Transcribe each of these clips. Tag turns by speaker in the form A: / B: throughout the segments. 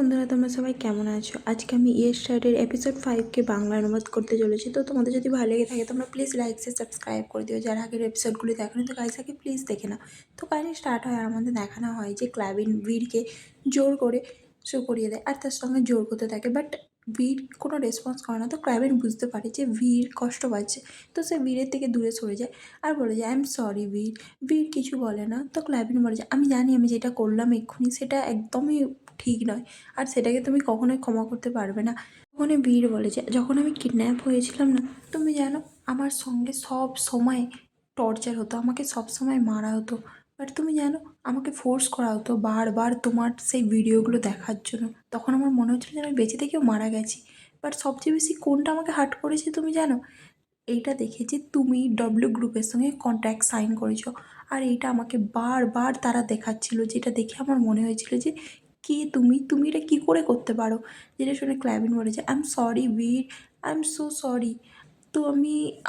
A: বন্ধুরা, তোমরা সবাই কেমন আছো? আজকে আমি ইয়েস্টারডের এপিসোড 5কে বাংলা অনুবাদ করতে চলেছি। তো তোমাদের যদি ভালো লেগে থাকে তোমরা প্লিজ লাইক সাবস্ক্রাইব করে দিও। যারা আগের এপিসোডগুলি দেখোনি তো গাইস আগে প্লিজ দেখে নাও। তো কাহিনি স্টার্ট হয় আর আমাদের দেখানো হয় যে ক্লাবিন বীরকে জোর করে শো করিয়ে দেয় আর তার সঙ্গে জোর করতে থাকে। বাট বীর কোনো রেসপন্স করে না। তো ক্লাবিন বুঝতে পারে যে বীর কষ্ট পাচ্ছে। তো সে বীরের থেকে দূরে সরে যায় আর বলে যে আই এম সরি বীর। বীর কিছু বলে না। তো ক্লাবিন বলে যে আমি জানি আমি যেটা করলাম এক্ষুনি সেটা একদমই ঠিক নয়, আর সেটাকে তুমি কখনোই ক্ষমা করতে পারবে না। তখনই বীর বলে যে যখন আমি কিডন্যাপ হয়েছিলাম না, তুমি জানো আমার সঙ্গে সব সময় টর্চার হতো, আমাকে সব সময় মারা হতো। বাট তুমি জানো আমাকে ফোর্স করা হতো বারবার তোমার সেই ভিডিওগুলো দেখার জন্য। তখন আমার মনে হচ্ছিল যেন আমি বেঁচে থেকেও মারা গেছি। বাট সবচেয়ে বেশি কোনটা আমাকে হার্ট করেছে তুমি জানো? এইটা দেখে যে তুমি ডব্লিউ গ্রুপের সঙ্গে কন্ট্রাক্ট সাইন করেছো। আর এইটা আমাকে বারবার তারা দেখাচ্ছিল, যেটা দেখে আমার মনে হয়েছিল যে কে তুমি, তুমি এটা কী করে করতে পারো? যেটা শুনে ক্ল্যাভিন বলে যে আই এম সরি বীর, আই এম সো সরি। তো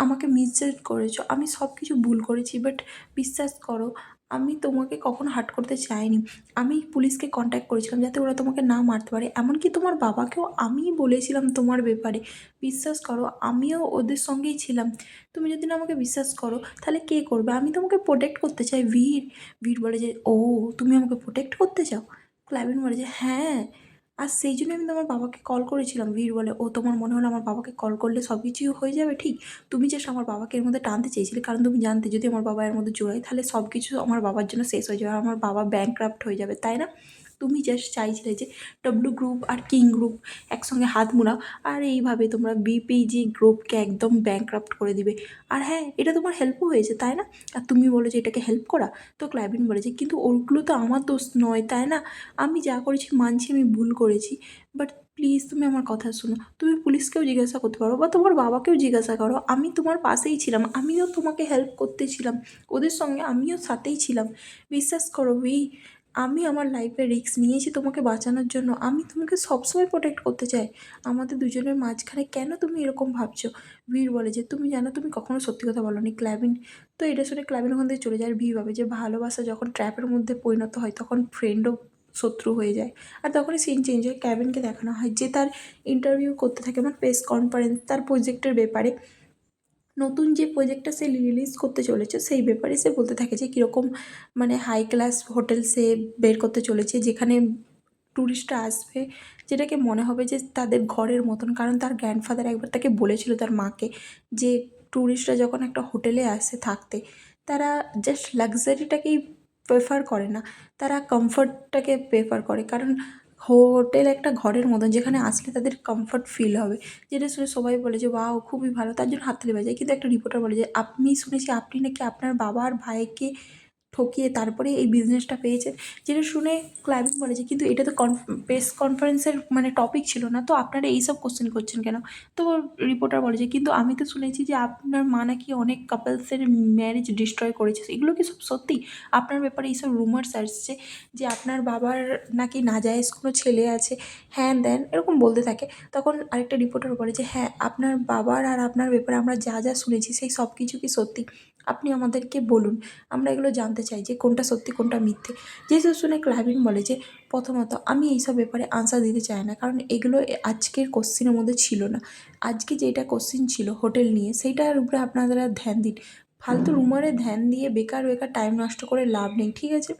A: আমাকে মিসগাইড করেছো, আমি সব কিছু ভুল করেছি। বাট বিশ্বাস করো আমি তোমাকে কখনো হার্ট করতে চাইনি। আমি পুলিশকে কন্ট্যাক্ট করেছিলাম যাতে ওরা তোমাকে না মারতে পারে। এমনকি তোমার বাবাকেও আমিই বলেছিলাম তোমার ব্যাপারে। বিশ্বাস করো আমিও ওদের সঙ্গেই ছিলাম। তুমি যদি না আমাকে বিশ্বাস করো তাহলে কে করবে? আমি তোমাকে প্রোটেক্ট করতে চাই বীর। বীর বলে যে ও, তুমি আমাকে প্রোটেক্ট করতে চাও? ক্লাবিন বলে যে হ্যাঁ, আর সেই জন্য আমি তোমার বাবাকে কল করেছিলাম। বীর বলে ও, তোমার মনে হলো আমার বাবাকে কল করলে সব কিছুই হয়ে যাবে ঠিক? তুমি জাস্ট আমার বাবাকে এর মধ্যে টানতে চেয়েছিলে, কারণ তুমি জানতে যদি আমার বাবা এর মধ্যে জড়ায় তাহলে সব কিছু আমার বাবার জন্য শেষ হয়ে যাবে, আর আমার বাবা ব্যাংক্রাফ্ট হয়ে যাবে, তাই না? তুমি জাস্ট চাইছিলে যে ডব্লিউ গ্রুপ আর কিং গ্রুপ একসঙ্গে হাত মুড়াও, আর এইভাবে তোমরা বিপিজি গ্রুপকে একদম ব্যাংক্রাফ্ট করে দিবে। আর হ্যাঁ, এটা তোমার হেল্পও হয়েছে, তাই না? আর তুমি বলো যে এটাকে হেল্প করা। তো ক্লাবিন বলে যে কিন্তু ওগুলো তো আমার দোষ নয়, তাই না? আমি যা করেছি মানছি আমি ভুল করেছি। বাট প্লিজ তুমি আমার কথা শোনো। তুমি পুলিশকেও জিজ্ঞাসা করতে পারো বা তোমার বাবাকেও জিজ্ঞাসা করো, আমি তোমার পাশেই ছিলাম, আমিও তোমাকে হেল্প করতেছিলাম, ওদের সঙ্গে আমিও সাথেই ছিলাম। বিশ্বাস করো আমি আমার লাইফে রিস্ক নিয়েছি তোমাকে বাঁচানোর জন্য। আমি তোমাকে সবসময় প্রোটেক্ট করতে চাই। আমাদের দুজনের মাঝখানে কেন তুমি এরকম ভাবছো? বীর বলে যে তুমি জানো তুমি কখনো সত্যি কথা বলোনি ক্ল্যাবিন। তো এটা শুনে ক্ল্যাবিন ওখান থেকে চলে যায়। আর বীর ভাবে যে ভালোবাসা যখন ট্র্যাপের মধ্যে পরিণত হয় তখন ফ্রেন্ডও শত্রু হয়ে যায়। আর তখনই সিন চেঞ্জ হয়, ক্যাবিনকে দেখানো হয় যে তার ইন্টারভিউ করতে থাকে, মানে প্রেস কনফারেন্স তার প্রজেক্টের ব্যাপারে। নতুন যে প্রজেক্টটা সে রিলিজ করতে চলেছে সেই ব্যাপারে সে বলতে থাকে যে কীরকম মানে হাই ক্লাস হোটেল সে বের করতে চলেছে, যেখানে ট্যুরিস্টরা আসবে, যেটাকে মনে হবে যে তাদের ঘরের মতন। কারণ তার গ্র্যান্ডফাদার একবার তাকে বলেছিল তার মাকে যে ট্যুরিস্টরা যখন একটা হোটেলে আসে থাকতে, তারা জাস্ট লাক্সারিটাকেই প্রেফার করে না, তারা কমফর্টটাকে প্রেফার করে। কারণ হোটেল একটা ঘরের মতন, যেখানে আসলে তাদের কমফর্ট ফিল হবে। যেটা শুনে সবাই বলে যে ওয়াও খুবই ভালো, তার জন্য হাততালি বাজায়। কিন্তু একটা রিপোর্টার বলে যে আমি শুনেছি আপনি নাকি আপনার বাবা আর ভাইকে ঠকিয়ে তারপরে এই বিজনেসটা পেয়েছেন। যেটা শুনে ক্লাইভিন বলে যে কিন্তু এটা তো প্রেস কনফারেন্সের মানে টপিক ছিল না, তো আপনারা এইসব কোশ্চেন করছেন কেন? তো রিপোর্টার বলে যে কিন্তু আমি তো শুনেছি যে আপনার মা নাকি অনেক কাপলসের ম্যারেজ ডিস্ট্রয় করেছে, এগুলো কি সব সত্যি? আপনার ব্যাপারে এইসব রুমার্স আসছে যে আপনার বাবার নাকি নাজায়েজ কোনো ছেলে আছে, হ্যান ত্যান এরকম বলতে থাকে। তখন আরেকটা রিপোর্টার বলে যে হ্যাঁ, আপনার বাবার আর আপনার ব্যাপারে আমরা যা যা শুনেছি সেই সব কিছু কি সত্যি? আপনি আমাদেরকে বলুন, আমরা এগুলো জানতে চাই যে কোনটা সত্যি কোনটা মিথ্যে। যেসব শুনে ক্লাইভিন বলে যে প্রথমত আমি এইসব ব্যাপারে আনসার দিতে চাই না, কারণ এগুলো আজকের কোশ্চিনের মধ্যে ছিল না। আজকে যেটা কোশ্চিন ছিল হোটেল নিয়ে সেইটার উপরে আপনারা ধ্যান দিন। ফালতু রুমারে ধ্যান দিয়ে বেকার বেকার টাইম নষ্ট করে লাভ নেই, ঠিক আছে?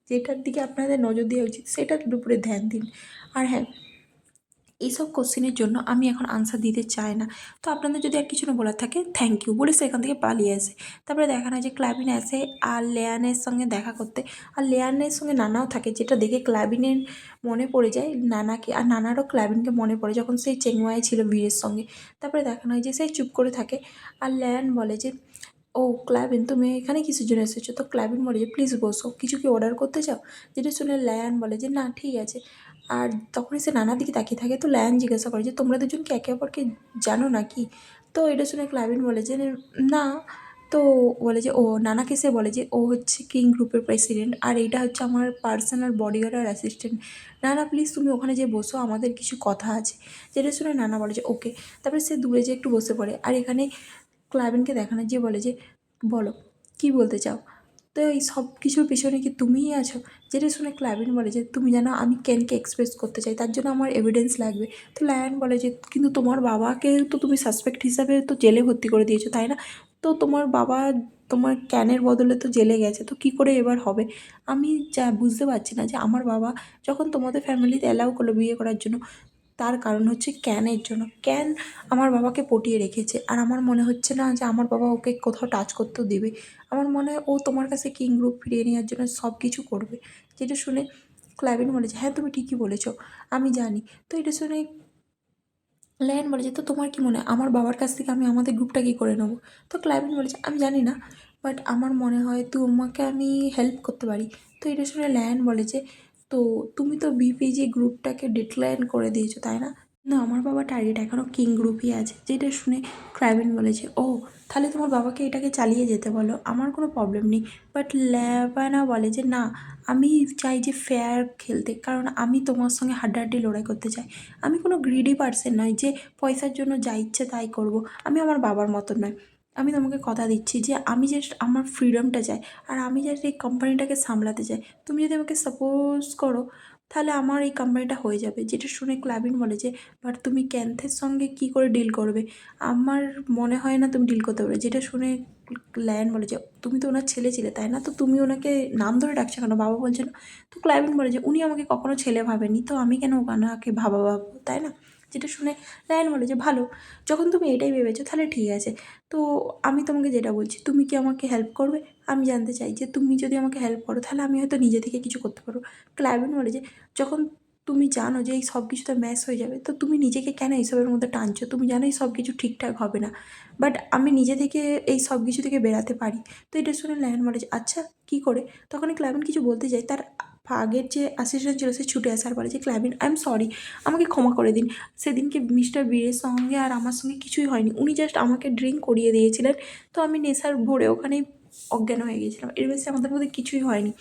A: যেটার দিকে আপনাদের নজর দেওয়া উচিত সেটার উপরে ধ্যান দিন। আর হ্যাঁ, এইসব কোশ্চেনের জন্য আমি এখন আনসার দিতে চাই না। তো আপনাদের যদি আর কিছু না বলার থাকে থ্যাংক ইউ বলে সে এখান থেকে পালিয়ে আসে। তারপরে দেখা যায় যে ক্লাবিন আসে আর লেয়ানের সঙ্গে দেখা করতে। আর লেয়ানের সঙ্গে নানাও থাকে, যেটা দেখে ক্লাবিনের মনে পড়ে যায় নানাকে, আর নানারও ক্লাবিনকে মনে পড়ে যখন সেই চেংমাই ছিল বীরের সঙ্গে। তারপরে দেখানো হয় যে সে চুপ করে থাকে। আর লেয়ান বলে যে ও ক্লাবিন তুমি এখানে কিসের জন্য এসেছো? তো ক্লাবিন বলে যে প্লিজ বসো, কিছু কি অর্ডার করতে চাও? যেটা শুনে লায়ন বলে যে না ঠিক আছে। আর তখনই সে নানার দিকে তাকিয়ে থাকে। তো লায়ন জিজ্ঞাসা করে যে তোমরা দুজন কি একে অপরকে জানো নাকি? তো এটা শুনে ক্লাবিন বলে যে না। তো বলে যে ও নানাকে সে বলে যে ও হচ্ছে কিং গ্রুপের প্রেসিডেন্ট আর এইটা হচ্ছে আমার পার্সোনাল বডিগার্ড আর অ্যাসিস্ট্যান্ট। নানা প্লিজ তুমি ওখানে যেয়ে বসো, আমাদের কিছু কথা আছে। যেটা শুনে নানা বলে যে ওকে। তারপরে সে দূরে যেয়ে একটু বসে পড়ে। আর এখানে ক্লাবেনকে দেখানো যে বলে যে বলো কী বলতে চাও? তো এই সব কিছুর পিছনে কি তুমিই আছো? যেটা শুনে ক্লাবিন বলে যে তুমি জানো আমি কেনকে এক্সপ্রেস করতে চাই, তার জন্য আমার এভিডেন্স লাগবে। তো লায়ন বলে যে কিন্তু তোমার বাবাকে তো তুমি সাসপেক্ট হিসাবে তো জেলে ভর্তি করে দিয়েছো, তাই না? তো তোমার বাবা তোমার ক্যানের বদলে তো জেলে গেছে, তো কী করে এবার হবে? আমি যা বুঝতে পারছি না যে আমার বাবা যখন তোমাদের ফ্যামিলিতে অ্যালাউ করলো বিয়ে করার জন্য, তার কারণ হচ্ছে ক্যানের জন্য। ক্যান আমার বাবাকে পটিয়ে রেখেছে, আর আমার মনে হচ্ছে না যে আমার বাবা ওকে কোথাও টাচ করতেও দেবে। আমার মনে হয় ও তোমার কাছে কিং গ্রুপ ফিরিয়ে নেওয়ার জন্য সব কিছু করবে। যেটা শুনে ক্ল্যাভিন বলেছে হ্যাঁ তুমি ঠিকই বলেছো, আমি জানি। তো এটা শুনে লায়ন বলে যে তো তোমার কি মনে হয় আমার বাবার কাছ থেকে আমি আমাদের গ্রুপটা কী করে নেবো? তো ক্লাইভেন বলেছে আমি জানি না, বাট আমার মনে হয় তোমাকে আমি হেল্প করতে পারি। তো এটা শুনে লায়ন বলে যে তো তুমি তো বিপিজি গ্রুপটাকে ডিক্লাইন করে দিয়েছো, তাই না? না, আমার বাবা টার্গেট এখনও কিং গ্রুপই আছে। যেটা শুনে ক্রাইভেন বলেছে ও তাহলে তোমার বাবাকে এটাকে চালিয়ে যেতে বলো, আমার কোনো প্রবলেম নেই। বাট ল্যাবানা বলে যে না, আমি চাই যে ফেয়ার খেলতে, কারণ আমি তোমার সঙ্গে হাড্ডাহাড্ডি লড়াই করতে চাই। আমি কোনো গ্রিডি পার্সন নয় যে পয়সার জন্য যা ইচ্ছে তাই করব। আমি আমার বাবার মতন নয়। আমি তোমাকে কথা দিচ্ছি যে আমি জাস্ট আমার ফ্রিডমটা চাই, আর আমি জাস্ট এই কোম্পানিটাকে সামলাতে চাই। তুমি যদি আমাকে সাপোজ করো তাহলে আমার এই কোম্পানিটা হয়ে যাবে। যেটা শুনে ক্লাবিন বলে যে বাট তুমি ক্যান্থের সঙ্গে কী করে ডিল করবে? আমার মনে হয় না তুমি ডিল করতে পারবে। যেটা শুনে লায়ন বলে যে তুমি তো ওনার ছেলে ছিলে, তাই না? তো তুমি ওনাকে নাম ধরে ডাকছো কেন, বাবা বলছো না? তো ক্লাইভিন বলে যে উনি আমাকে কখনো ছেলে ভাবেনি, তো আমি কেন ওনাকে ভাবা ভাববো, তাই না? যেটা শুনে লায়ন বলে যে ভালো, যখন তুমি এটাই ভেবেছো তাহলে ঠিক আছে। তো আমি তোমাকে যেটা বলছি, তুমি কি আমাকে হেল্প করবে? আমি জানতে চাই যে তুমি যদি আমাকে হেল্প করো তাহলে আমি হয়তো নিজে থেকে কিছু করতে পারবো। ক্লাইভিন বলে যে যখন তুমি জানো যে এই সব কিছুতে ম্যাচ হয়ে যাবে, তো তুমি নিজেকে কেন এইসবের মধ্যে টানছো? তুমি জানো এই সব কিছু ঠিকঠাক হবে না, বাট আমি নিজে থেকে এই সব কিছু থেকে বেরাতে পারি। তো এটা শুনে লায়ন বলে যে আচ্ছা কী করে? তখনই ক্লাবিন কিছু বলতে যায়, তার আগের যে অ্যাসিস্ট্যান্ট ছিল সে ছুটে আসার বলে যে ক্লাবিন আই এম সরি, আমাকে ক্ষমা করে দিন। সেদিনকে মিস্টার বীরের সঙ্গে আর আমার সঙ্গে কিছুই হয়নি, উনি জাস্ট আমাকে ড্রিঙ্ক করিয়ে দিয়েছিলেন। তো আমি নেশার ভরে ওখানেই অজ্ঞান হয়ে গিয়েছিলাম, এর বেশি আমাদের মধ্যে কিছুই হয়নি।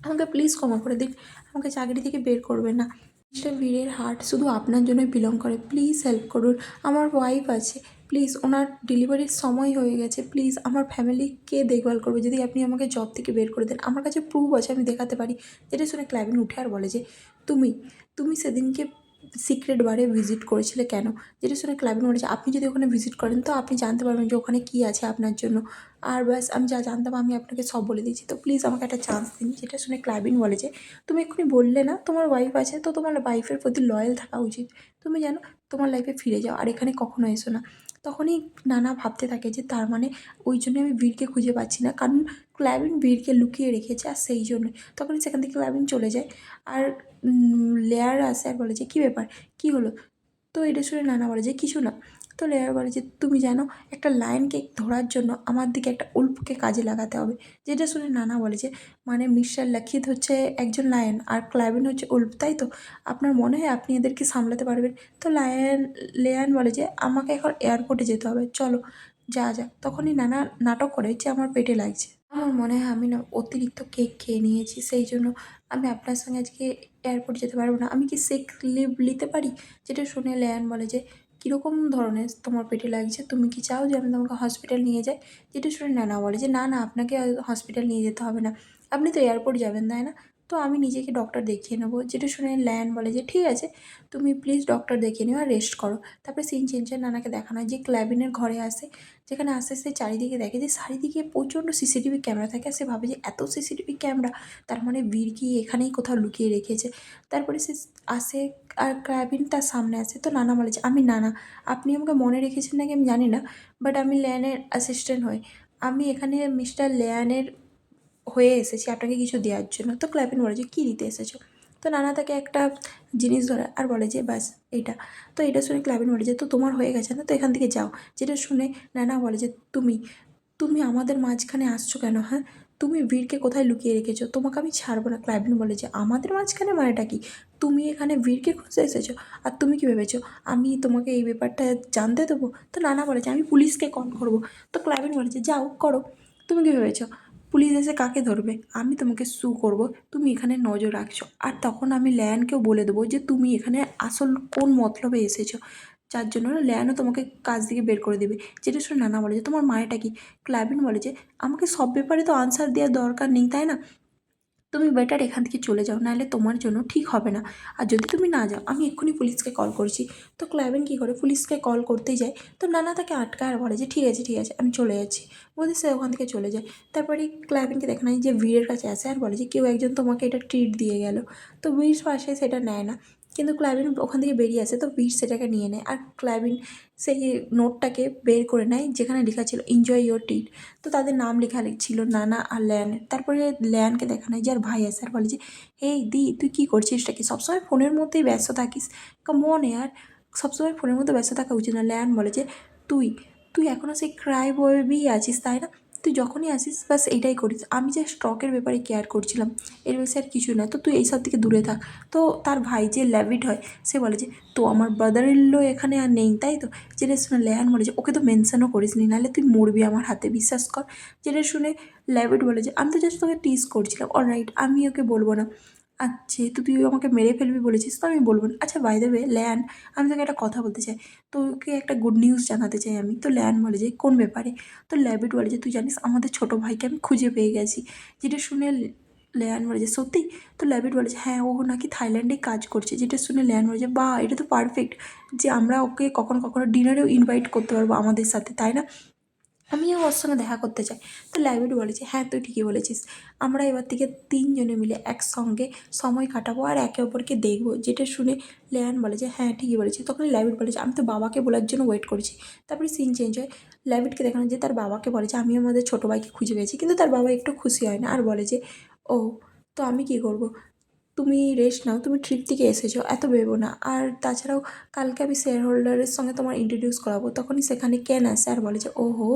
A: আমাকে প্লিজ ক্ষমা করে দিন, আমাকে চাকরি থেকে বের করবেন না। মিস্টার বীরের হার্ট শুধু আপনার জন্যই বিলং করে, প্লিজ হেল্প করুন। আমার ওয়াইফ আছে, প্লিজ ওনার ডেলিভারির সময় হয়ে গেছে, প্লিজ আমার ফ্যামিলি কে দেখভাল করবে যদি আপনি আমাকে জব থেকে বের করে দেন? আমার কাছে প্রুফ আছে, আমি দেখাতে পারি। যেটা শুনে ক্লাইভিন উঠে আর বলে যে তুমি তুমি সেদিনকে সিক্রেট বারে ভিজিট করেছিলে কেন? যেটা শুনে ক্লাইভিন বলেছে আপনি যদি ওখানে ভিজিট করেন তো আপনি জানতে পারবেন যে ওখানে কী আছে আপনার জন্য। আর ব্যাস আমি যা জানতাম আমি আপনাকে সব বলে দিয়েছি, তো প্লিজ আমাকে একটা চান্স দিন। যেটা শুনে ক্লাইভিন বলে যে তুমি এক্ষুনি বললে না তোমার ওয়াইফ আছে, তো তোমার ওয়াইফের প্রতি লয়াল থাকা উচিত। তুমি জানো তোমার লাইফে ফিরে যাও, আর এখানে কখনো এসো না। তখনই নানা ভাবতে থাকে যে তার মানে ওই জন্য আমি বীরকে খুঁজে পাচ্ছি না, কারণ ক্লাইভিন বীরকে লুকিয়ে রেখেছে, আর সেই জন্যই তখনই সেখান থেকে ক্লাইভিন চলে যায়। আর লেয়ার আসে আর বলে যে কী ব্যাপার, কী হলো? তো এটা শুনে নানা বলে যে কিছু না। তো লেয়ার বলে যে তুমি জানো একটা লায়নকে ধরার জন্য আমার দিকে একটা উল্ফকে কাজে লাগাতে হবে। যেটা শুনে নানা বলে যে মানে মিস্টার লাখিত হচ্ছে একজন লায়ন আর ক্লাইভিন হচ্ছে উল্ফ, তাই তো? আপনার মনে হয় আপনি এদেরকে সামলাতে পারবেন? তো লেয়ান বলে যে আমাকে এখন এয়ারপোর্টে যেতে হবে, চলো যাওয়া যাক। তখনই নানা নাটক করে যে আমার পেটে লাগছে, আমার মনে হয় আমি না অতিরিক্ত কেক খেয়ে নিয়েছি, সেই জন্য আমি আপনার সঙ্গে আজকে এয়ারপোর্ট যেতে পারবো না। আমি কি সিক লিভ নিতে পারি? যেটা শুনে লেয়ান বলে যে কীরকম ধরনের তোমার পেটে লাগছে, তুমি কি চাও যে আমি তোমাকে হসপিটাল নিয়ে যাই? যেটা শুনে নানা বলে যে না না, আপনাকে হসপিটাল নিয়ে যেতে হবে না, আপনি তো এয়ারপোর্ট যাবেন, তাই না? তো আমি নিজেকে ডক্টর দেখিয়ে নেবো। যেটা শুনে ল্যান বলে যে ঠিক আছে, তুমি প্লিজ ডক্টর দেখিয়ে নিও আর রেস্ট করো। তারপরে সিন চেঞ্জের নানাকে দেখানো হয় যে ক্ল্যাবিনের ঘরে আসে, যেখানে আস্তে আস্তে চারিদিকে দেখে যে চারিদিকে প্রচণ্ড সিসিটিভি ক্যামেরা থাকে, আর সে ভাবে যে এত সিসিটিভি ক্যামেরা, তার মানে বীর কি এখানেই কোথাও লুকিয়ে রেখেছে। তারপরে সে আসে আর ক্ল্যাবিন তার সামনে আসে, তো নানা বলে যে আমি নানা, আপনি আমাকে মনে রেখেছেন নাকি আমি জানি না, বাট আমি লেয়ানের অ্যাসিস্ট্যান্ট হই, আমি এখানে মিস্টার লেয়ানের হয়ে এসেছি আপনাকে কিছু দেওয়ার জন্য। তো ক্ল্যাপিন বলে যে কী দিতে এসেছো? তো নানা তাকে একটা জিনিস ধরে আর বলে যে ব্যাস এইটা। তো এটা শুনে ক্ল্যাপিন বলে যে তো তোমার হয়ে গেছে না, তো এখান থেকে যাও। যেটা শুনে নানা বলে যে তুমি তুমি আমাদের মাঝখানে আসছো কেন, হ্যাঁ? তুমি বীরকে কোথায় লুকিয়ে রেখেছো? তোমাকে আমি ছাড়বো না। ক্ল্যাভিন বলে যে আমাদের মাঝখানে মানেটা কি? তুমি এখানে বীরকে খুঁজতে এসেছো, আর তুমি কি ভেবেছো আমি তোমাকে এই ব্যাপারটা জানতে দেবো? তো নানা বলে যে আমি পুলিশকে কল করবো। তো ক্ল্যাভিন বলে যে যাও করো, তুমি কি ভেবেছো পুলিশ এসে কাকে ধরবে? আমি তোমাকে সু করব, তুমি এখানে নজর রাখছো। আর তখন আমি ল্যানকেও বলে দেবো যে তুমি এখানে আসল কোন মতলবে এসেছো। যার জন্য লেয়ানও তোমাকে কাজ থেকে বের করে দেবে। যেটা শুনে নানা বলে যে তোমার মানেটা কি? ক্লাবিন বলে যে আমাকে সব ব্যাপারে তো আনসার দেওয়ার দরকার নেই, তাই না? তুমি বেটার এখান থেকে চলে যাও, নাহলে তোমার জন্য ঠিক হবে না। আর যদি তুমি না যাও আমি এক্ষুনি পুলিশকে কল করছি। তো ক্লাবেন কী করে, পুলিশকে কল করতেই যায়। তো নানা তাকে আটকায় আর বলে যে ঠিক আছে ঠিক আছে আমি চলে যাচ্ছি, বলতে সে ওখান থেকে চলে যায়। তারপরে ক্লাবেনকে দেখা নাই যে বীরের কাছে আসে আর বলে যে কেউ একজন তোমাকে এটা ট্রিট দিয়ে গেল। তো বীর পাশে সেটা নেয় না, কিন্তু ক্লাবিন ওখান থেকে বেরিয়ে আসে, তো বীর সেটাকে নিয়ে নেয়। আর ক্লাবিন সেই নোটটাকে বের করে নেয় যেখানে লেখা ছিল এনজয় ইয়োর ট্রিট। তো তাদের নাম লেখা ছিল নানা আর ল্যানের। তারপরে ল্যানকে দেখানো হয় যে আর ভাই আছে আর বলে যে এই দি তুই কী করছিসটা কি, সবসময় ফোনের মধ্যেই ব্যস্ত থাকিস, কেমন আর সবসময় ফোনের মধ্যে ব্যস্ত থাকা উচিত না। ল্যান বলে যে তুই তুই এখনও সেই ক্রাই বয়বি আছিস, তাই না? তুই যখনই আসিস বাস এইটাই করিস, আমি যে স্টকের ব্যাপারে কেয়ার করছিলাম, এর বেশি আর কিছু না, তো তুই এইসব থেকে দূরে থাক। তো তার ভাই যে ল্যাভিড হয় সে বলে যে তো আমার ব্রাদার ইন ল এখানে আর নেই, তাই তো? যেটা শুনে ল্যান বলে যে ওকে তো মেনশনও করিসনি, নাহলে তুই মরবি আমার হাতে, বিশ্বাস কর। যেটা শুনে ল্যাভিড বলে যে আমি তো জাস্ট তোকে টিজ করছিলাম, অলরাইট আমি ওকে বলবো না। আচ্ছা যেহেতু তুই আমাকে মেরে ফেলবি বলেছিস তো আমি বলবো না। আচ্ছা বাই দ্য ওয়ে ল্যান, আমি তোকে একটা কথা বলতে চাই, তোকে একটা গুড নিউজ জানাতে চাই আমি। তো ল্যান বলে যে কোন ব্যাপারে? তো ল্যাভিড বলে যে তুই জানিস আমাদের ছোটো ভাইকে আমি খুঁজে পেয়ে গেছি। যেটা শুনে লেয়ান বলে যে সত্যি? তো ল্যাভিড বলে যে হ্যাঁ ও নাকি থাইল্যান্ডে কাজ করছে। যেটা শুনে লেয়ান বলে যে বাহ এটা তো পারফেক্ট, যে আমরা ওকে কখনো কখনো ডিনারেও ইনভাইট করতে পারবো আমাদের সাথে, তাই না? আমিও ওর সঙ্গে দেখা করতে চাই। তো ল্যাভিড বলে যে হ্যাঁ তুই ঠিকই বলেছিস, আমরা এবার থেকে তিনজনে মিলে একসঙ্গে সময় কাটাবো আর একে অপরকে দেখবো। যেটা শুনে লেয়ান বলে যে হ্যাঁ ঠিকই বলেছিস। তখন ল্যাভিড বলে যে আমি তো বাবাকে বলার জন্য ওয়েট করেছি। তারপরে সিন চেঞ্জ হয়, ল্যাভিডকে দেখানো যে তার বাবাকে বলে যে আমি আমাদের ছোটো ভাইকে খুঁজে পেয়েছি, কিন্তু তার বাবা একটু খুশি হয় না আর বলে যে ও তো আমি কী করবো, তুমি রেস্ট নাও, তুমি ট্রিপ থেকে এসেছো, এত ভেবো না। আর তাছাড়াও কালকে আমি শেয়ার হোল্ডারের সঙ্গে তোমার ইন্ট্রোডিউস করাবো। তখনই সেখানে কেন আসে আর বলে যে ওহো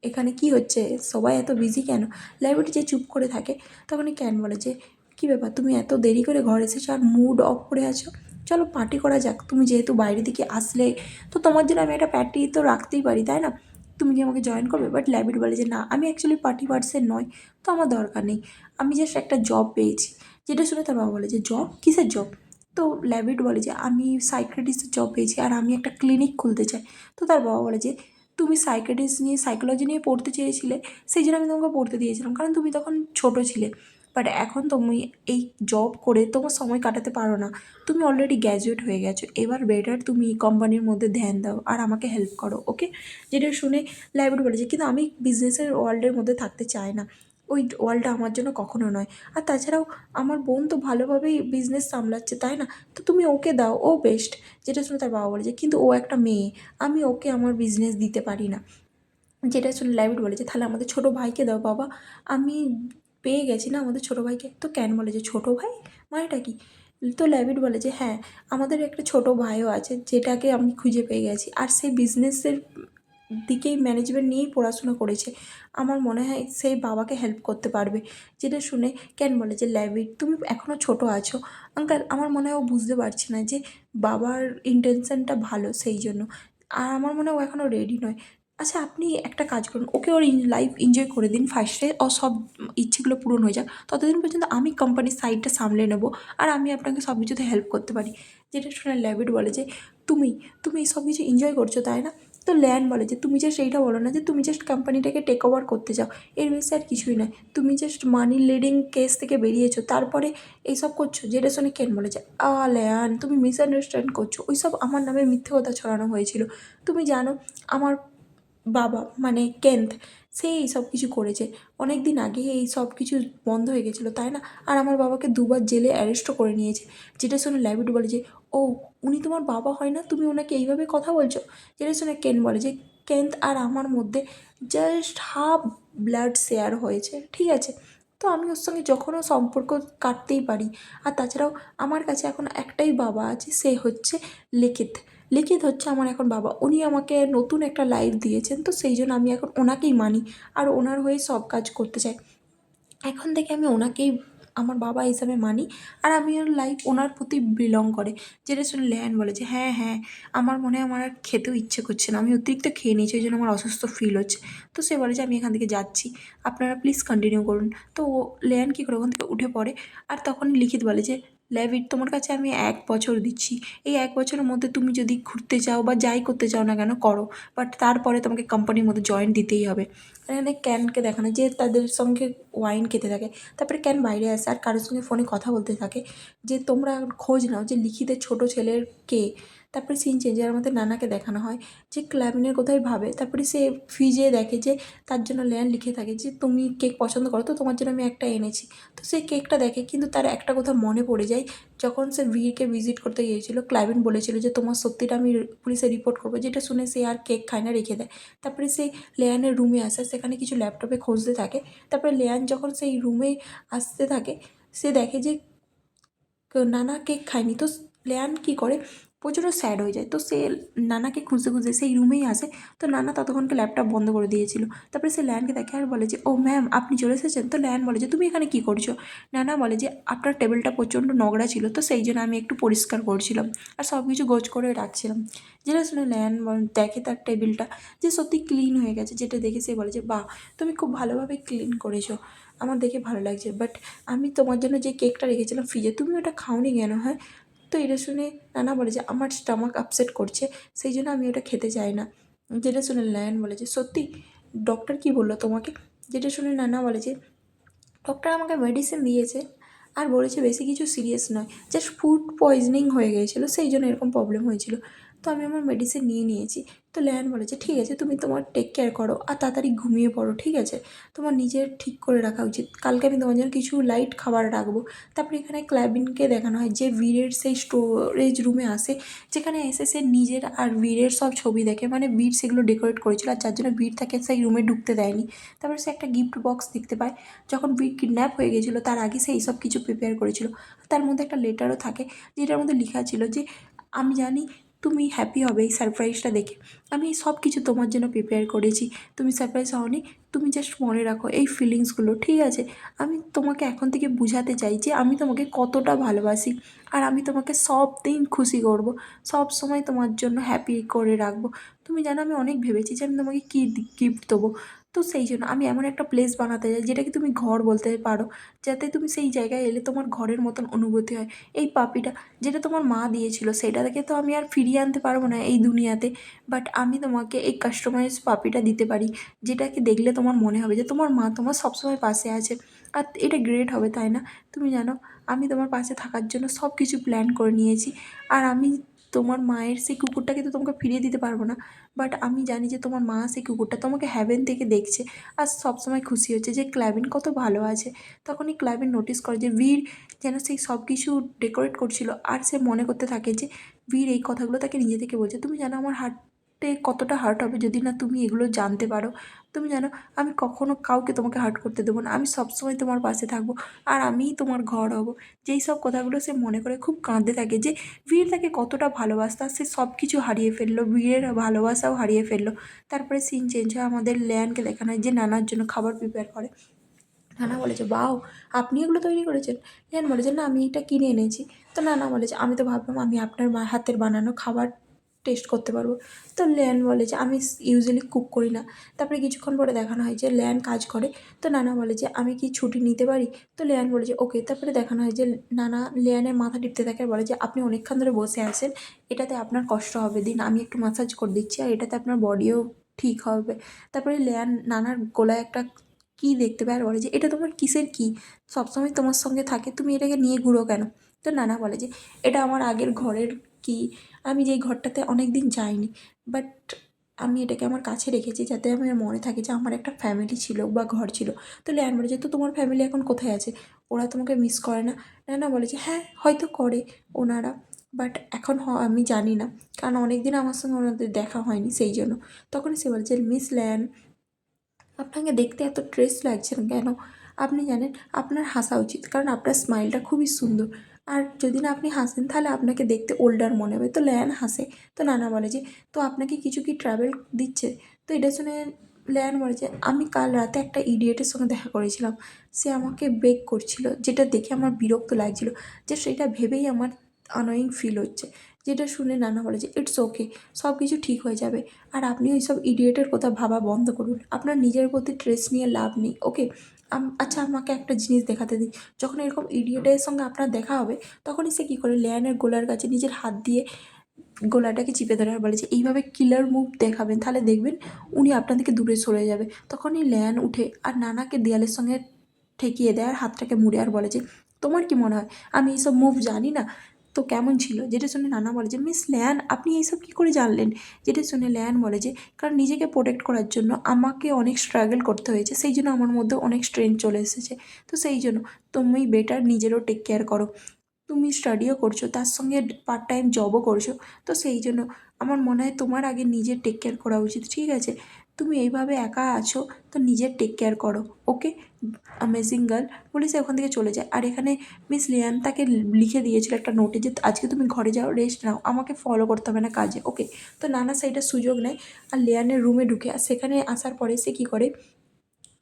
A: এখানে কি হচ্ছে, সবাই এত বিজি কেন? লাইব্রেরি যে চুপ করে থাকে, তখনই ক্যান বলে যে কী ব্যাপার তুমি এত দেরি করে ঘর এসেছো আর মুড অফ করে আছো, চলো পার্টি করা যাক। তুমি যেহেতু বাইরে দিকে আসলে তো তোমার জন্য আমি একটা পার্টি তো রাখতেই পারি, তাই না? তুমি কি আমাকে জয়েন করবে? বাট ল্যাবিড বলে যে না আমি অ্যাকচুয়ালি পার্টি পার্সন নয়, তো আমার দরকার নেই, আমি জাস্ট একটা জব পেয়েছি। যেটা শুনে তার বাবা বলে যে জব, কিসের জব? তো ল্যাভিড বলে যে আমি সাইকিয়াট্রিস্টের জব পেয়েছি আর আমি একটা ক্লিনিক খুলতে চাই। তো তার বাবা বলে যে তুমি সাইকিয়াট্রিস্ট নিয়ে সাইকোলজি নিয়ে পড়তে চেয়েছিলে, সেই জন্য আমি তোমাকে পড়তে দিয়েছিলাম, কারণ তুমি তখন ছোটো ছিলে। বাট এখন তুমি এই জব করে তোমার সময় কাটাতে পারো না, তুমি অলরেডি গ্র্যাজুয়েট হয়ে গেছো, এবার বেটার তুমি কোম্পানির মধ্যে ধ্যান দাও আর আমাকে হেল্প করো, ওকে? যেটা শুনে ল্যাভিড বলে যে কিন্তু আমি বিজনেসের ওয়ার্ল্ডের মধ্যে থাকতে চাই না, ওই ওয়ার্ল্ডটা আমার জন্য কখনো নয়। আর তাছাড়াও আমার বোন তো ভালোভাবেই বিজনেস সামলাচ্ছে, তাই না? তো তুমি ওকে দাও, ও বেস্ট। যেটা শুনে তার বাবা বলে যে কিন্তু ও একটা মেয়ে, আমি ওকে আমার বিজনেস দিতে পারি না। যেটা শুনে লাইভিড বলে যে তাহলে আমাদের ছোটো ভাইকে দাও বাবা, আমি পেয়ে গেছি না আমাদের ছোটো ভাইকে। তো ক্যান বলে যে ছোটো ভাই মানেটা কি? তো ল্যাভিড বলে যে হ্যাঁ আমাদের একটা ছোটো ভাইও আছে যেটাকে আমি খুঁজে পেয়ে গেছি, আর সেই বিজনেসের দিকেই ম্যানেজমেন্ট নিয়েই পড়াশোনা করেছে, আমার মনে হয় সেই বাবাকে হেল্প করতে পারবে। যেটা শুনে ক্যান বলে যে ল্যাভিড তুমি এখনও ছোটো আছো আঙ্কেল, আমার মনে হয় ও বুঝতে পারছে না যে বাবার ইন্টেনশনটা ভালো, সেই জন্য। আর আমার মনে হয় ও এখনও রেডি নয়। আচ্ছা আপনি একটা কাজ করুন, ওকে ওর লাইফ এনজয় করে দিন ফার্স্টে, ওর সব ইচ্ছেগুলো পূরণ হয়ে যাক, ততদিন পর্যন্ত আমি কোম্পানির সাইডটা সামলে নেবো আর আমি আপনাকে সব কিছুতে হেল্প করতে পারি। যেটা শুনে ল্যাভিড বলে যে তুমি তুমি এই সব কিছু এনজয় করছো, তাই না? তো ল্যান বলে যে তুমি জাস্ট এইটা বলো না যে তুমি জাস্ট কোম্পানিটাকে টেক ওভার করতে চাও, এর বেশি আর কিছুই নয়, তুমি জাস্ট মানি লিডিং কেস থেকে বেরিয়েছো তারপরে এইসব করছো। যেটা শুনে কেন বলে যে ল্যান তুমি মিসআন্ডারস্ট্যান্ড করছো, ওইসব আমার নামে মিথ্যে কথা ছড়ানো হয়েছিল, তুমি জানো আমার বাবা মানে কেন্থ সে এই সব কিছু করেছে, অনেক দিন আগে এই সব কিছু বন্ধ হয়ে গেছিলো, তাই না? আর আমার বাবাকে দুবার জেলে অ্যারেস্টও করে নিয়েছে। যেটা শুনে ল্যাভিড বলে যে ও উনি তোমার বাবা হয় না, তুমি ওনাকে এইভাবে কথা বলছো? যেটা শুনে কেন বলে যে কেন্থ আর আমার মধ্যে জাস্ট হাফ ব্লাড শেয়ার হয়েছে, ঠিক আছে? তো আমি ওর সঙ্গে যখনও সম্পর্ক কাটতেই পারি। আর তাছাড়াও আমার কাছে এখন একটাই বাবা আছে, সে হচ্ছে লিখিত। লিখিত হচ্ছে আমার এখন বাবা, উনি আমাকে নতুন একটা লাইফ দিয়েছেন, তো সেই জন্য আমি এখন ওনাকেই মানি আর ওনার হয়ে সব কাজ করতে চাই। এখন থেকে আমি ওনাকেই আমার বাবা হিসাবে মানি আর আমি ওর লাইফ ওনার প্রতি বিলং করে। যেটা শুনে লেয়ান বলে যে হ্যাঁ হ্যাঁ আমার মনে হয় আমার আর খেতেও ইচ্ছে করছে না, আমি অতিরিক্ত খেয়ে নিয়েছি ওই জন্য আমার অসুস্থ ফিল হচ্ছে। তো সে বলে যে আমি এখান থেকে যাচ্ছি, আপনারা প্লিজ কন্টিনিউ করুন। তো লেয়ান কী করে ওখান থেকে উঠে পড়ে আর তখন লিখিত বলে যে ল্যাভিট তোমার কাছে আমি 1 বছর দিচ্ছি, এই 1 বছরের মধ্যে তুমি যদি ঘুরতে চাও বা যাই করতে চাও না কেন করো, বাট তারপরে তোমাকে কোম্পানির মধ্যে জয়েন দিতেই হবে। এখানে ক্যানকে দেখানো যে তাদের সঙ্গে ওয়াইন খেতে থাকে, তারপরে ক্যান বাইরে আসে আর কারোর সঙ্গে ফোনে কথা বলতে থাকে যে তোমরা খোঁজ নাও যে লিখিতের ছোট ছেলের কে। তারপরে সিন চেঞ্জের মধ্যে নানাকে দেখানো হয় যে ক্ল্যাভিনের কোথায় ভাবে, তারপরে সে ফ্রিজে দেখে যে তার জন্য ল্যান লিখে থাকে যে তুমি কেক পছন্দ করো তো তোমার জন্য আমি একটা এনেছি। তো সে কেকটা দেখে, কিন্তু তার একটা কথা মনে পড়ে যায়, যখন সে ভিড়কে ভিজিট করতে গিয়েছিল ক্লাইভেন বলেছিল যে তোমার সত্যিটা আমি পুলিশে রিপোর্ট করবো, যেটা শুনে সে আর কেক খায় না, রেখে দেয়। তারপরে সে লেয়ানের রুমে আসে, সেখানে কিছু ল্যাপটপে খুঁজতে থাকে। তারপরে লেয়ান যখন সেই রুমে আসতে থাকে সে দেখে যে নানা কেক খায়নি। তো লেয়ান কী করে, প্রচণ্ড স্যাড হয়ে যায়। তো সে নানাকে খুঁজতে খুঁজতে সেই রুমেই আসে। তো নানা ততক্ষণকে ল্যাপটপ বন্ধ করে দিয়েছিল। তারপরে সে লেয়ানকে দেখে আর বলে যে ও ম্যাম আপনি চলে এসেছেন। তো লেয়ান বলে যে তুমি এখানে কী করছো। নানা বলে যে আপনার টেবিলটা প্রচণ্ড নোংরা ছিল, তো সেই জন্য আমি একটু পরিষ্কার করছিলাম আর সব কিছু গোছ করে রাখছিলাম। যেটা শুনে লেয়ান দেখে তার টেবিলটা যে সত্যি ক্লিন হয়ে গেছে, যেটা দেখে সে বলে যে বাহ তুমি খুব ভালোভাবে ক্লিন করেছো, আমার দেখে ভালো লাগছে। বাট আমি তোমার জন্য যে কেকটা রেখেছিলাম ফ্রিজে তুমি ওটা খাওনি কেন, হ্যাঁ। তো এটা শুনে নানা বলে যে আমার স্টমাক আপসেট করছে, সেই জন্য আমি ওটা খেতে চাই না। যেটা শুনে লায়ন বলে যে সত্যি, ডক্টর কী বললো তোমাকে। যেটা শুনে নানা বলে যে ডক্টর আমাকে মেডিসিন দিয়েছে আর বলেছে বেশি কিছু সিরিয়াস নয়, জাস্ট ফুড পয়জনিং হয়ে গিয়েছিলো, সেই জন্য এরকম প্রবলেম হয়েছিল। তো আমি আমার মেডিসিন নিয়ে নিয়েছি। তো লেয়ান বলে যে ঠিক আছে তুমি তোমার টেক কেয়ার করো আর তাড়াতাড়ি ঘুমিয়ে পড়ো, ঠিক আছে। তোমার নিজের ঠিক করে রাখা উচিত, কালকে আমি তোমার জন্য কিছু লাইট খাবার রাখবো। তারপরে এখানে ক্ল্যাবিনকে দেখানো হয় যে বীরের সেই স্টোরেজ রুমে আসে, যেখানে এসে সে নিজের আর বীরের সব ছবি দেখে, মানে বীর সেগুলো ডেকোরেট করেছিল আর যার জন্য বীর তাকে সেই রুমে ঢুকতে দেয়নি। তারপরে সে একটা গিফট বক্স দেখতে পায়, যখন বীর কিডন্যাপ হয়ে গেছিলো তার আগে সে এইসব কিছু প্রিপেয়ার করেছিল। তার মধ্যে একটা লেটারও থাকে যেটার মধ্যে লেখা ছিল যে আমি জানি তুমি হ্যাপি হবে এই সারপ্রাইজটা দেখে, আমি সব কিছু তোমার জন্য প্রিপেয়ার করেছি, তুমি সারপ্রাইজ হওনি, তুমি জাস্ট মনে রাখো এই ফিলিংসগুলো, ঠিক আছে। আমি তোমাকে এখন থেকে বোঝাতে চাই যে আমি তোমাকে কতটা ভালোবাসি আর আমি তোমাকে সব দিন খুশি করব, সব সময় তোমার জন্য হ্যাপি করে রাখবো। তুমি জানো আমি অনেক ভেবেছি যে আমি তোমাকে কী গিফট দেবো। তো সেই জন্য আমি এমন একটা প্লেস বানাতে চাই যেটাকে তুমি ঘর বলতে পারো, যাতে তুমি সেই জায়গায় এলে তোমার ঘরের মতন অনুভূতি হয়। এই পাপিটা যেটা তোমার মা দিয়েছিল সেটা থেকে তো আমি আর ফিরিয়ে আনতে পারবো না এই দুনিয়াতে, বাট আমি তোমাকে এই কাস্টমাইজ পাপিটা দিতে পারি, যেটাকে দেখলে তোমার মনে হবে যে তোমার মা তোমার সবসময় পাশে আছে। আর এটা গ্রেট হবে, তাই না। তুমি জানো আমি তোমার পাশে থাকার জন্য সব কিছু প্ল্যান করে নিয়েছি। আর আমি তোমার মায়ের সেই কুকুরটাকে তো তোমাকে ফিরিয়ে দিতে পারবো না, বাট আমি জানি যে তোমার মা সেই কুকুরটা তোমাকে হ্যাভেন থেকে দেখছে আর সবসময় খুশি হচ্ছে যে ক্ল্যাভিন কত ভালো আছে। তখনই ক্ল্যাভিন নোটিস করে যে বীর যেন সেই সব কিছু ডেকোরেট করছিল আর সে মনে করতে থাকে যে বীর এই কথাগুলো তাকে নিজে থেকে বলছে। তুমি জানো আমার হার্টে কতটা হার্ট হবে যদি না তুমি এগুলো জানতে পারো। তুমি জানো আমি কখনো কাউকে তোমাকে হার্ট করতে দেবো না, আমি সবসময় তোমার পাশে থাকবো আর আমিই তোমার ঘর হব। যেই সব কথাগুলো সে মনে করে খুব কাঁদতে থাকে যে বীর তাকে কতটা ভালোবাসতো আর সে সব কিছু হারিয়ে ফেললো, বীরের ভালোবাসাও হারিয়ে ফেললো। তারপরে সিন চেঞ্জ হয়, আমাদের লেয়ানকে দেখানো হয় যে নানার জন্য খাবার প্রিপেয়ার করে। নানা বলেছে বাও আপনি এগুলো তৈরি করেছেন। লেয়ান বলেছে না আমি এটা কিনে এনেছি। তো নানা বলেছে আমি তো ভাবলাম আমি আপনার হাতের বানানো খাবার টেস্ট করতে পারবো। তো লেয়ান বলে যে আমি ইউজুয়ালি কুক করি না। তারপরে কিছুক্ষণ পরে দেখানো হয় যে লেয়ান কাজ করে। তো নানা বলে যে আমি কি ছুটি নিতে পারি। তো লেয়ান বলে যে ওকে। তারপরে দেখানো হয় যে নানা লেয়ানের মাথা টিপতে থাকে আর বলে যে আপনি অনেকক্ষণ ধরে বসে আছেন, এটাতে আপনার কষ্ট হবে, দিন আমি একটু ম্যাসাজ করে দিচ্ছি আর এটাতে আপনার বডিও ঠিক হবে। তারপরে লেয়ান নানার গলায় একটা কী দেখতে পায় আর বলে যে এটা তোমার কিসের কী, সবসময় তোমার সঙ্গে থাকে, তুমি এটাকে নিয়ে ঘুরো কেন। তো নানা বলে যে এটা আমার আগের ঘরের কী, আমি যেই ঘরটাতে অনেক দিন যাইনি, বাট আমি এটাকে আমার কাছে রেখেছি যাতে আমার মনে থাকে যে আমার একটা ফ্যামিলি ছিল বা ঘর ছিল। তো লেয়ান বলে যে তো তোমার ফ্যামিলি এখন কোথায় আছে, ওরা তোমাকে মিস করে না। নানা বলে যে হ্যাঁ হয়তো করে ওনারা, বাট এখন আমি জানি না, কারণ অনেক দিন আমার সঙ্গে ওনাদের দেখা হয়নি সেই জন্য। তখন সে বলছে মিস লেয়ান আপনাকে দেখতে এত স্ট্রেস লাগছে না কেন, আপনি জানেন আপনার হাসা উচিত, কারণ আপনার স্মাইলটা খুবই সুন্দর। আর যদি না আপনি হাসেন তাহলে আপনাকে দেখতে ওল্ডার মনে হবে। তো লেয়ান হাসে। তো নানা বলে যে তো আপনাকে কিছু কি ট্রাভেল দিচ্ছে। তো এটা শুনে লেয়ান বলে যে আমি কাল রাতে একটা ইডিয়েটের সঙ্গে দেখা করেছিলাম, সে আমাকে বেক করছিল, যেটা দেখে আমার বিরক্ত লাগছিল, যে সেটা ভেবেই আমার আনোয়িং ফিল হচ্ছে। যেটা শুনে নানা বলে যে ইটস ওকে, সব কিছু ঠিক হয়ে যাবে। আর আপনি ওই সব ইডিয়েটের কথা ভাবা বন্ধ করুন, আপনার নিজের প্রতি স্ট্রেস নিয়ে লাভ নেই, ওকে। আচ্ছা আমাকে একটা জিনিস দেখাতে দিন। যখন এরকম ইডিয়েটের সঙ্গে আপনার দেখা হবে তখনই সে কী করে লেয়ানের গলার কাছে নিজের হাত দিয়ে গলাটাকে চিপে ধরে আর বলে যে এইভাবে কিলার মুভ দেখাবেন, তাহলে দেখবেন উনি আপনার থেকে দূরে সরে যাবে। তখনই লেয়ান উঠে আর নানাকে দেয়ালের সঙ্গে ঠেকিয়ে দেয় আর হাতটাকে মুড়ে আর বলে যে তোমার কি মনে হয় আমি এইসব মুভ জানি না? তো কেমন ছিল? যেটা শুনে নানা বলে যে মিস লেয়ান আপনি এইসব কী করে জানলেন? যেটা শুনে লেয়ান বলে যে কারণ নিজেকে প্রোটেক্ট করার জন্য আমাকে অনেক স্ট্রাগল করতে হয়েছে, সেই জন্য আমার মধ্যে অনেক স্ট্রেংথ চলে এসেছে। তো সেই জন্য তুমি বেটার নিজেরও টেক কেয়ার করো। তুমি স্টাডিও করছো, তার সঙ্গে পার্ট টাইম জবও করছো। তো সেই জন্য আমার মনে হয় তোমার আগে নিজের টেক কেয়ার করা উচিত, ঠিক আছে? তুমি এইভাবে একা আছো, তো নিজের টেক কেয়ার করো, ওকে? অ্যামেজিং গার্ল বলে সে ওখান থেকে চলে যায়। আর এখানে মিস লিয়ান তাকে লিখে দিয়েছিল একটা নোটে যে আজকে তুমি ঘরে যাও, রেস্ট নাও, আমাকে ফলো করতে হবে না কাজে, ওকে? তো নানা সেইটা সুযোগ নেয় আর লিয়ানের রুমে ঢুকে। আর সেখানে আসার পরে সে কী করে,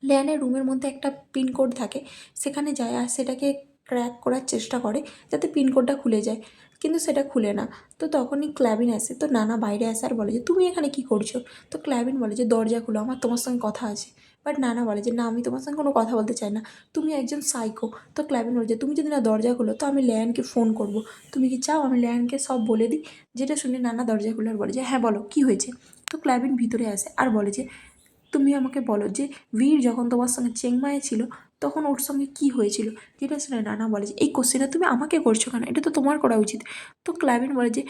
A: লেয়ানের রুমের মধ্যে একটা পিনকোড থাকে, সেখানে যায় আর সেটাকে ক্র্যাক করার চেষ্টা করে যাতে পিনকোডটা খুলে যায়, কিন্তু সেটা খুলে না। তো তখনই ক্ল্যাবিন আসে, তো নানা বাইরে আসে আর বলে যে তুমি এখানে কি করছো? তো ক্ল্যাবিন বলে যে দরজা খুলো, আমার তোমার সঙ্গে কথা আছে। বাট নানা বলে যে না, আমি তোমার সঙ্গে কোনো কথা বলতে চাই না, তুমি একজন সাইকো। তো ক্ল্যাবিন বলে যে তুমি যদি না দরজা খুলো তো আমি লেয়ানকে ফোন করব, তুমি কি চাও আমি লেয়ানকে সব বলে দিই? যেটা শুনে নানা দরজা খুলে আর বলে যে হ্যাঁ বলো কী হয়েছে। তো ক্ল্যাবিন ভিতরে আসে আর বলে যে তুমি আমাকে বলো যে বীর যখন তোমার সঙ্গে চেংমাইয়ে ছিল তখন ওর সঙ্গে কী হয়েছিল? যেটা শুনে নানা বলে যে এই কোশ্চেনটা তুমি আমাকে করছো কেন, এটা তো তোমার করা উচিত। তো ক্লাবিন বলে যে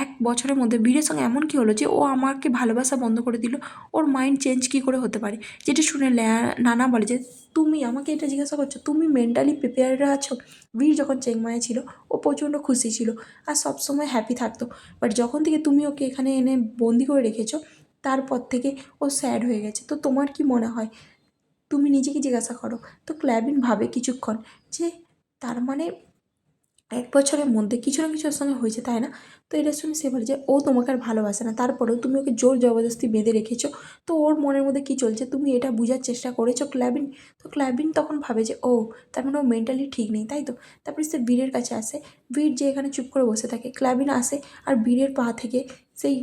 A: 1 বছরের মধ্যে বীরের সঙ্গে এমন কী হলো যে ও আমাকে ভালোবাসা বন্ধ করে দিল, ওর মাইন্ড চেঞ্জ কী করে হতে পারে? যেটা শুনে নানা বলে যে তুমি আমাকে এটা জিজ্ঞাসা করছো, তুমি মেন্টালি প্রিপেয়ার আছো? বীর যখন চেংমাইয়ে ছিল ও প্রচণ্ড খুশি ছিল আর সবসময় হ্যাপি থাকতো, বাট যখন থেকে তুমি ওকে এখানে এনে বন্দি করে রেখেছো তারপর থেকে ও স্যাড হয়ে গেছে। তো তোমার কি মনে হয়? তুমি নিজেকে জিজ্ঞাসা করো। তো ক্ল্যাবিন ভাবে কিছুক্ষণ যে তার মানে 1 বছরের মধ্যে কিছু না কিছু ওর সঙ্গে হয়েছে, তাই না? তো এটা শুনে সে বলে যে ও তোমাকে আর ভালোবাসে না, তারপরেও তুমি ওকে জোর জবরদস্তি বেঁধে রেখেছো। তো ওর মনের মধ্যে কী চলছে তুমি এটা বুঝার চেষ্টা করেছো ক্ল্যাবিন? তো ক্ল্যাবিন তখন ভাবে যে ও তার মানে ও মেন্টালি ঠিক নেই, তাই তো? তারপরে সে বীরের কাছে আসে। বীর যে এখানে চুপ করে বসে থাকে, ক্ল্যাবিন আসে আর বীরের পা থেকে সেই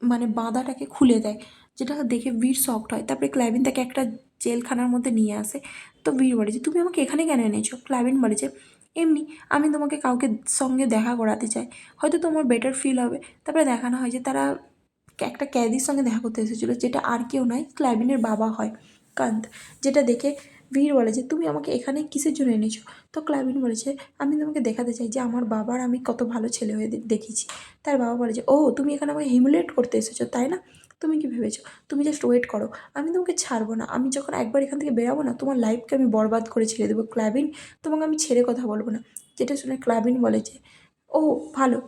A: মানে বাঁধাটাকে খুলে দেয়, যেটা দেখে বীর শকড হয়। তারপরে ক্ল্যাবিন তাকে একটা জেলখানার মধ্যে নিয়ে আসে। তো বীর বলে যে তুমি আমাকে এখানে কেন এনেছো? ক্ল্যাবিন বলে যে এমনি আমি তোমাকে কাউকে সঙ্গে দেখা করাতে চাই, হয়তো তোমার বেটার ফিল হবে। তারপরে দেখানো হয় যে তারা একটা ক্যাদির সঙ্গে দেখা করতে এসেছিলো, যেটা আর কেউ নয় ক্ল্যাবিনের বাবা হয়, কান্ত। যেটা দেখে বীর বলে যে তুমি আমাকে এখানে কিসের জন্য এনেছো? তো ক্ল্যাবিন বলেছে আমি তোমাকে দেখাতে চাই যে আমার বাবার আমি কত ভালো ছেলে হয়ে দেখিয়েছি। তার বাবা বলে যে ও তুমি এখানে আমাকে হিউমিলিয়েট করতে এসেছো, তাই না? তুমি কি ভেবেছো? তুমি জাস্ট ওয়েট করো, আমি তোমাকে ছাড়বো না। আমি যখন একবার এখান থেকে বেরাবো না তোমার লাইফকে আমি বরবাদ করে ছেড়ে দেবো ক্ল্যাবিন, তোমাকে আমি ছেড়ে কথা বলবো না। যেটা শুনে ক্ল্যাবিন বলে যে ও ভালো,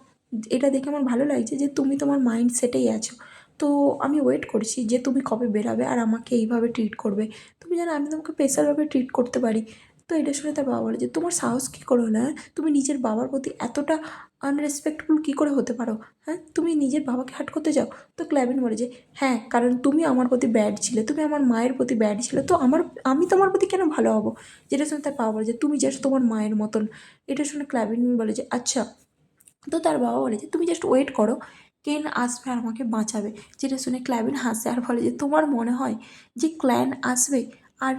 A: এটা দেখে আমার ভালো লাগছে যে তুমি তোমার মাইন্ড সেটেই আছো। তো আমি ওয়েট করছি যে তুমি কবে বেরাবে আর আমাকে এইভাবে ট্রিট করবে। তুমি জানো আমি তোমাকে স্পেশালভাবে ট্রিট করতে পারি। তো এটা শুনে তার বাবা বলে যে তোমার সাহস কী করে হলো, হ্যাঁ? তুমি নিজের বাবার প্রতি এতটা আনরেসপেক্টফুল কী করে হতে পারো, হ্যাঁ? তুমি নিজের বাবাকে হার্ট করতে চাও? তো ক্ল্যাবিন বলে যে হ্যাঁ, কারণ তুমি আমার প্রতি ব্যাড ছিলে, তুমি আমার মায়ের প্রতি ব্যাড ছিলে, তো আমি তোমার প্রতি কেন ভালো হব? যেটা শুনে তার বাবা বলে যে তুমি জাস্ট তোমার মায়ের মতন। এটা শুনে ক্ল্যাবিন বলে যে আচ্ছা। তো তার বাবা বলে যে তুমি জাস্ট ওয়েট করো, কেন আসবে আর আমাকে বাঁচাবে। যেটা শুনে ক্ল্যাবিন হাসে আর বলে যে তোমার মনে হয় যে ক্ল্যান আসবে আর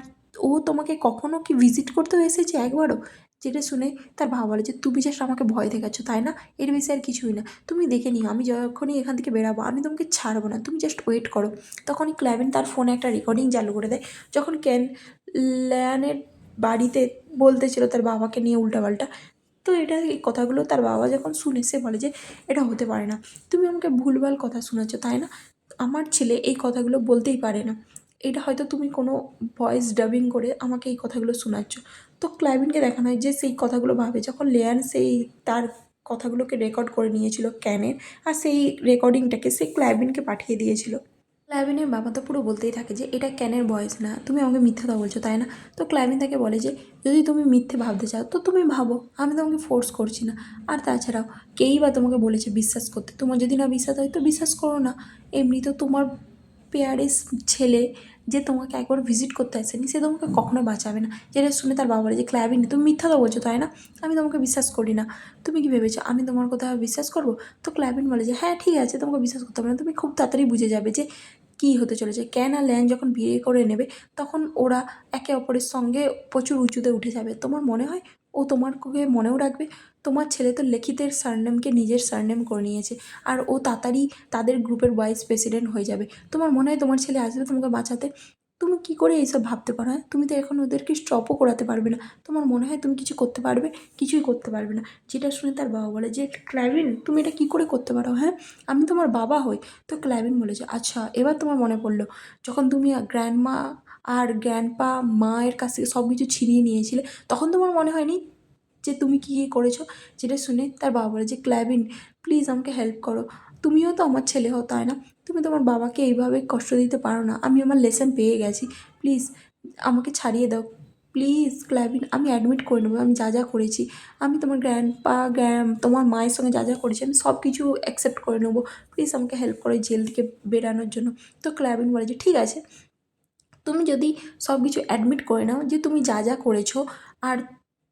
A: ও তোমাকে কখনো কি ভিজিট করতেও এসেছে একবারও? যেটা শুনে তার বাবা বলে যে তুমি জাস্ট আমাকে ভয় দেখাচ্ছ, তাই না? এর বেশি আর কিছুই না। তুমি দেখে নিও আমি যখনই এখান থেকে বেরাবো আমি তোমাকে ছাড়বো না, তুমি জাস্ট ওয়েট করো। তখনই ক্ল্যাবিন তার ফোনে একটা রেকর্ডিং চালু করে দেয়, যখন কেন ল্যানের বাড়িতে বলতেছিল তার বাবাকে নিয়ে উল্টাপাল্টা। তো এই কথাগুলো তার বাবা যখন শুনে সে বলে যে এটা হতে পারে না, তুমি আমাকে ভুলভাল কথা শোনাচ্ছ, তাই না? আমার ছেলে এই কথাগুলো বলতেই পারে না, এটা হয়তো তুমি কোনো ভয়েস ডাবিং করে আমাকে এই কথাগুলো শোনাচ্ছ। তো ক্লাইভিনকে দেখানো হয় যে সেই কথাগুলো ভাবে যখন লেয়ান সেই তার কথাগুলোকে রেকর্ড করে নিয়েছিল ক্যানের, আর সেই রেকর্ডিংটাকে সে ক্লাইভিনকে পাঠিয়ে দিয়েছিল। ক্লাইভিনের বাবা তো পুরো বলতেই থাকে যে এটা ক্যানের ভয়েস না, তুমি আমাকে মিথ্যা কথা বলছো, তাই না? তো ক্লাইভিন তাকে বলে যে যদি তুমি মিথ্যে ভাবতে চাও তো তুমি ভাবো, আমি তোমাকে ফোর্স করছি না। আর তাছাড়াও কেই বা তোমাকে বলেছে বিশ্বাস করতে, তোমার যদি না বিশ্বাস হয় তো বিশ্বাস করো না। এমনি তো তোমার পেয়ারের ছেলে যে তোমাকে একবার ভিজিট করতে আসেনি সে তোমাকে কখনো বাঁচাবে না। যেটা শুনে তার বাবা বলে যে ক্লাইভিন তুমি মিথ্যা তো বলছো, তাই না? আমি তোমাকে বিশ্বাস করি না। তুমি কি ভেবেছো আমি তোমার কথা বিশ্বাস করবো? তো ক্লাইভিন বলে যে হ্যাঁ ঠিক আছে, তোমাকে বিশ্বাস করতে হবে না, তুমি খুব তাড়াতাড়ি বুঝে যাবে যে কী হতে চলেছে। ক্যান আর ল্যান যখন বিয়ে করে নেবে তখন ওরা একে অপরের সঙ্গে প্রচুর উঁচুতে উঠে যাবে। তোমার মনে হয় ও তোমাকে মনেও রাখবে? তোমার ছেলে তো লেখিতের সারনেমকে নিজের সারনেম করে নিয়েছে, আর ও তাড়াতাড়ি তাদের গ্রুপের ভাইস প্রেসিডেন্ট হয়ে যাবে। তোমার মনে হয় তোমার ছেলে আসবে তোমাকে বাঁচাতে? তুমি কী করে এইসব ভাবতে পারো? হ্যাঁ, তুমি তো এখন ওদেরকে স্টপও করাতে পারবে না। তোমার মনে হয় তুমি কিছু করতে পারবে? কিছুই করতে পারবে না। যেটা শুনে তার বাবা বলে যে, ক্ল্যাভিন তুমি এটা কী করে করতে পারো? হ্যাঁ, আমি তোমার বাবা হই। তো ক্ল্যাভিন বলেছে, আচ্ছা এবার তোমার মনে পড়লো যখন তুমি গ্র্যান্ডমা আর গ্র্যান্ডপা মায়ের কাছ থেকে সব কিছু ছিনিয়ে নিয়েছিলে, তখন তোমার মনে হয়নি যে তুমি কী কী করেছো? যেটা শুনে তার বাবা বলে যে, ক্ল্যাভিন প্লিজ আমাকে হেল্প করো। তুমিও তো আমার ছেলে হও, তাই না? তুমি তোমার বাবাকে এইভাবে কষ্ট দিতে পারো না। আমি আমার লেসন পেয়ে গেছি। প্লিজ আমাকে ছাড়িয়ে দাও। প্লিজ ক্ল্যাভিন, আমি অ্যাডমিট করে নেবো আমি যা যা করেছি। আমি তোমার তোমার মায়ের সঙ্গে যা যা করেছি আমি সব কিছু অ্যাকসেপ্ট করে নেবো। প্লিজ আমাকে হেল্প করো এই জেল থেকে বেরানোর জন্য। তো ক্ল্যাভিন বলে যে, ঠিক আছে, তুমি যদি সব কিছু অ্যাডমিট করে নাও যে তুমি যা যা করেছো, আর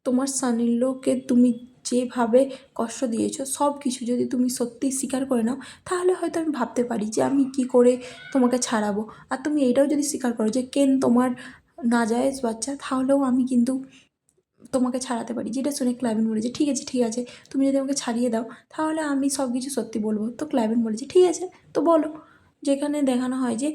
A: তোমার সানিল্লোকে তুমি যেভাবে কষ্ট দিয়েছো সব কিছু যদি তুমি সত্যিই স্বীকার করে নাও, তাহলে হয়তো আমি ভাবতে পারি যে আমি কী করে তোমাকে ছাড়াবো। আর তুমি এইটাও যদি স্বীকার করো যে কেন তোমার নাজায়েজ বাচ্চা, তাহলেও আমি কিন্তু তোমাকে ছাড়াতে পারি। যেটা শুনে ক্ল্যাভিন বলেছে, ঠিক আছে ঠিক আছে, তুমি যদি আমাকে ছাড়িয়ে দাও তাহলে আমি সব কিছু সত্যি বলবো। তো ক্ল্যাভিন বলেছে, ঠিক আছে তো বলো। যেখানে দেখানো হয় যে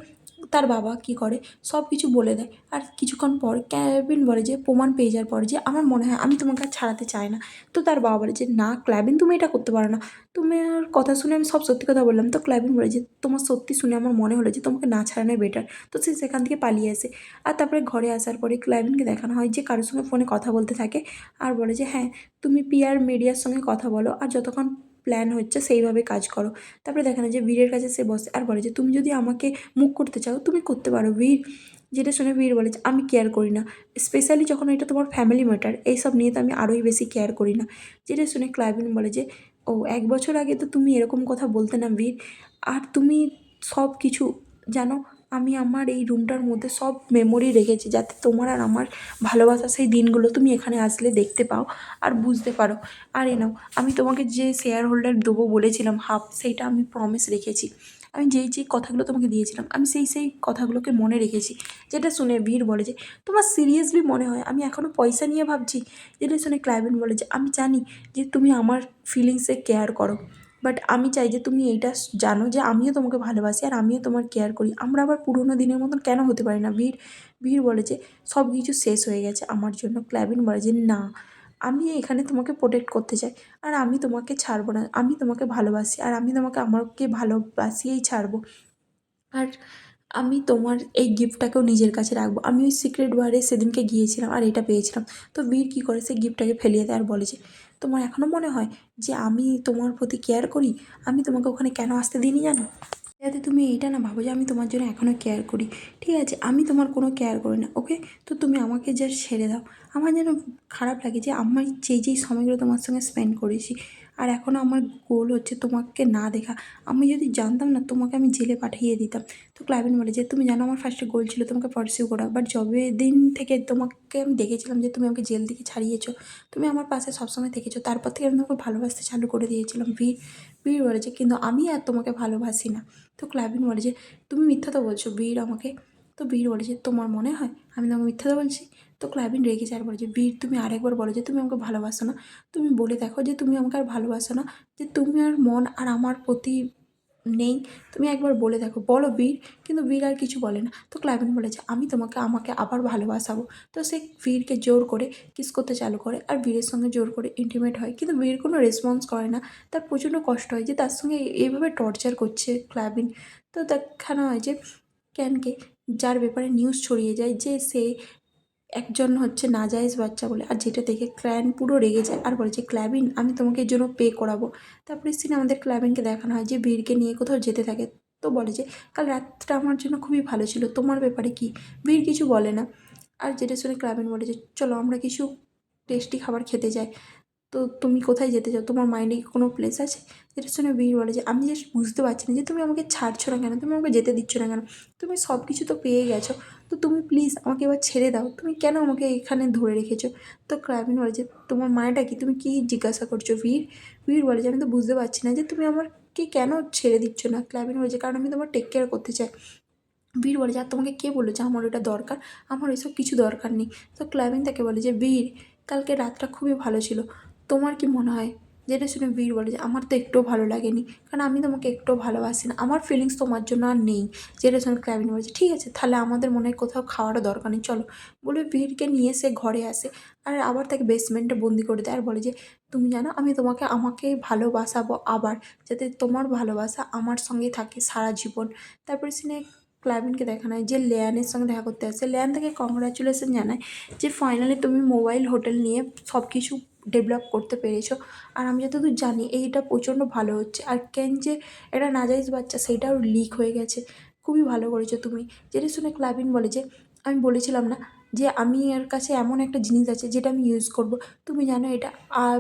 A: তার বাবা কী করে, সব কিছু বলে দেয়। আর কিছুক্ষণ পর ক্ল্যাভিন বলে যে, প্রমাণ পেয়ে যাওয়ার পর যে, আমার মনে হয় আমি তোমাকে আর ছাড়াতে চাই না। তো তার বাবা বলে যে, না ক্ল্যাভিন তুমি এটা করতে পারো না। তোমার কথা শুনে আমি সব সত্যি কথা বললাম। তো ক্ল্যাভিন বলে যে, তোমার সত্যি শুনে আমার মনে হলো যে তোমাকে না ছাড়ানোই বেটার। তো সে সেখান থেকে পালিয়ে আসে। আর তারপরে ঘরে আসার পরে ক্ল্যাভিনকে দেখানো হয় যে কারোর সঙ্গে ফোনে কথা বলতে থাকে, আর বলে যে, হ্যাঁ তুমি পিয়ার মিডিয়ার সঙ্গে কথা বলো আর যতক্ষণ প্ল্যান হচ্ছে সেইভাবে কাজ করো। তারপরে দেখানো যে বীরের কাছে সে বসে আর বলে যে, তুমি যদি আমাকে মুখ করতে চাও তুমি করতে পারো বীর। যেটা শুনে বীর বলে যে, আমি কেয়ার করি না, স্পেশালি যখন এটা তোমার ফ্যামিলি ম্যাটার, এইসব নিয়ে তো আমি আরোই বেশি কেয়ার করি না। যেটা শুনে ক্ল্যাভিন বলে যে, ও 1 বছর আগে তো তুমি এরকম কথা বলতে না বীর। আর তুমি সব কিছু জানো, আমি আমার এই রুমটার মধ্যে সব মেমোরি রেখেছি যাতে তোমার আর আমার ভালোবাসা সেই দিনগুলো তুমি এখানে আসলে দেখতে পাও আর বুঝতে পারো। আর এ নাও, আমি তোমাকে যে শেয়ার হোল্ডার দেবো বলেছিলাম হাফ, সেইটা আমি প্রমিস রেখেছি। আমি যেই কথাগুলো তোমাকে দিয়েছিলাম আমি সেই কথাগুলোকে মনে রেখেছি। যেটা শুনে বীর বলে যে, তোমার সিরিয়াসলি মনে হয় আমি এখনও পয়সা নিয়ে ভাবছি? যেটা শুনে ক্লাইভেন বলে যে, আমি জানি যে তুমি আমার ফিলিংসে কেয়ার করো, বাট আমি চাই যে তুমি এইটা জানো যে আমিও তোমাকে ভালোবাসি আর আমিও তোমার কেয়ার করি। আমরা আবার পুরোনো দিনের মতন কেন হতে পারি না বীর? বীর বলে যে, সব কিছু শেষ হয়ে গেছে আমার জন্য। ক্লাইভেন বলে যে, না, আমি এখানে তোমাকে প্রোটেক্ট করতে চাই আর আমি তোমাকে ছাড়বো না। আমি তোমাকে ভালোবাসি আর আমি তোমাকে আমাকে ভালোবাসিয়েই ছাড়বো। আর আমি তোমার এই গিফটটাকেও নিজের কাছে রাখবো। আমি ওই সিক্রেট বারে সেদিনকে গিয়েছিলাম আর এটা পেয়েছিলাম। তো বীর কী করে, সেই গিফটটাকে ফেলিয়ে দেয় আর বলে যে, তোমার এখনও মনে হয় যে আমি তোমার প্রতি কেয়ার করি? আমি তোমাকে ওখানে কেন আসতে দিইনি জানো? যাতে তুমি এইটা না ভাবো যে আমি তোমার জন্য এখনও কেয়ার করি। ঠিক আছে, আমি তোমার কোনো কেয়ার করি না, ওকে? তো তুমি আমাকে জাস্ট ছেড়ে দাও। আমার যেন খারাপ লাগে যে আমার যেই সময়গুলো তোমার সঙ্গে স্পেন্ড করেছি, আর এখনও আমার গোল হচ্ছে তোমাকে না দেখা। আমি যদি জানতাম না তোমাকে আমি জেলে পাঠিয়ে দিতাম। তো ক্লাইভেন বলে যে, তুমি জানো আমার ফার্স্টে গোল ছিল তোমাকে পারসিউ করা, বাট যবে দিন থেকে তোমাকে আমি দেখেছিলাম যে তুমি আমাকে জেল থেকে ছাড়িয়েছো, তুমি আমার পাশে সবসময় থেকেছো, তারপর থেকে আমি তোমাকে ভালোবাসতে চালু করে দিয়েছিলাম বীর। বীর বলেছে, কিন্তু আমি আর তোমাকে ভালোবাসি না। তো ক্লাইভেন বলে যে, তুমি মিথ্যা তো বলছো বীর আমাকে। তো বীর বলে যে, তোমার মনে হয় আমি তোমাকে মিথ্যা তো বলছি? তো ক্লাইভেন রেগে যায় আর বলে যে, বীর তুমি আরেকবার বলো যে তুমি আমাকে ভালোবাসো না। তুমি বলে দেখো যে তুমি আমাকে আর ভালোবাসো না, যে তুমি আর মন আর আমার প্রতি নেই। তুমি একবার বলে দেখো, বলো বীর। কিন্তু বীর আর কিছু বলে না। তো ক্লাইভেন বলে যে, আমি আমাকে আবার ভালোবাসাবো। তো সে বীরকে জোর করে কিস করতে চালু করে আর বীরের সঙ্গে জোর করে ইন্টিমেট হয়, কিন্তু বীর কোনো রেসপন্স করে না। তার প্রচণ্ড কষ্ট হয় যে তার সঙ্গে এইভাবে টর্চার করছে ক্লাইভেন। তো দেখানো হয় যে ক্যানকে, যার ব্যাপারে নিউজ ছড়িয়ে যায় যে সে একজন হচ্ছে নাজায়েজ বাচ্চা বলে, আর যেটা দেখে ক্ল্যান পুরো রেগে যায় আর বলে যে, ক্ল্যাভিন আমি তোমাকে এর জন্য পে করাবো। তারপরে সিনে আমাদের ক্ল্যাভিনকে দেখানো হয় যে বীরকে নিয়ে কোথাও যেতে থাকে। তো বলে যে, কাল রাতটা আমার জন্য খুবই ভালো ছিল, তোমার ব্যাপারে কি? বীর কিছু বলে না। আর যেটা শুনে ক্ল্যাভিন বলে যে, চলো আমরা কিছু টেস্টি খাবার খেতে যাই। তো তুমি কোথায় যেতে চাও? তোমার মাইন্ডে কি কোনো প্লেস আছে? যেটা শুনে বীর বলে যে, আমি জাস্ট বুঝতে পারছি না যে তুমি আমাকে ছাড়ছো না কেন? তুমি আমাকে যেতে দিচ্ছ না কেন? তুমি সব কিছু তো পেয়ে গেছো। তো তুমি প্লিজ আমাকে এবার ছেড়ে দাও। তুমি কেন আমাকে এখানে ধরে রেখেছো? তো ক্লাইভেন বলে যে, তোমার মানেটা কি? তুমি কী জিজ্ঞাসা করছো বীর? বীর বলে যে, আমি তো বুঝতে পারছি না যে তুমি আমাকে কেন ছেড়ে দিচ্ছ না? ক্লাইভেন বলে যে, কারণ আমি তোমার টেক কেয়ার করতে চাই। বীর বলে যে, "আর তোমাকে কে বললো যে আমার ওটা দরকার? আমার ওইসব কিছু দরকার নেই।" তো ক্লাইভিন তাকে বলে যে, "বীর, কালকে রাতটা খুবই ভালো ছিল। তোমার কি মনে হয়?" যেটা শুনে বীর বলে যে, "আমার তো একটুও ভালো লাগেনি। কারণ আমি তোমাকে একটুও ভালোবাসি না। আমার ফিলিংস তোমার জন্য আর নেই।" যেটা শুনে ক্লাইভিন বলে যে, "ঠিক আছে, তাহলে আমাদের মনে হয় কোথাও খাওয়ারও দরকার নেই। চলো।" বলে বীরকে নিয়ে সে ঘরে আসে। আর আবার তাকে বেসমেন্টে বন্দি করে দেয় আর বলে যে, "তুমি জানো আমি তোমাকে আমাকে ভালোবাসাবো আবার, যাতে তোমার ভালোবাসা আমার সঙ্গেই থাকে সারা জীবন।" তারপরে সিনে ক্লাইভেনকে দেখানো হয় যে লেয়ানের সঙ্গে দেখা করতে আসে। লেয়ান তাকে কংগ্রাচুলেশন জানায় যে ফাইনালি তুমি মোবাইল হোটেল নিয়ে সব কিছু ডেভেলপ করতে পেরেছো। আর আমি যতদূর জানি এইটা প্রচণ্ড ভালো হচ্ছে। আর কেন যে একটা নাজাইজ বাচ্চা সেইটাও লিক হয়ে গেছে। খুবই ভালো করেছো তুমি। যেটা শুনে ক্লাইভিন বলে যে, "আমি বলেছিলাম না যে আমি এর কাছে এমন একটা জিনিস আছে যেটা আমি ইউজ করব। তুমি জানো এটা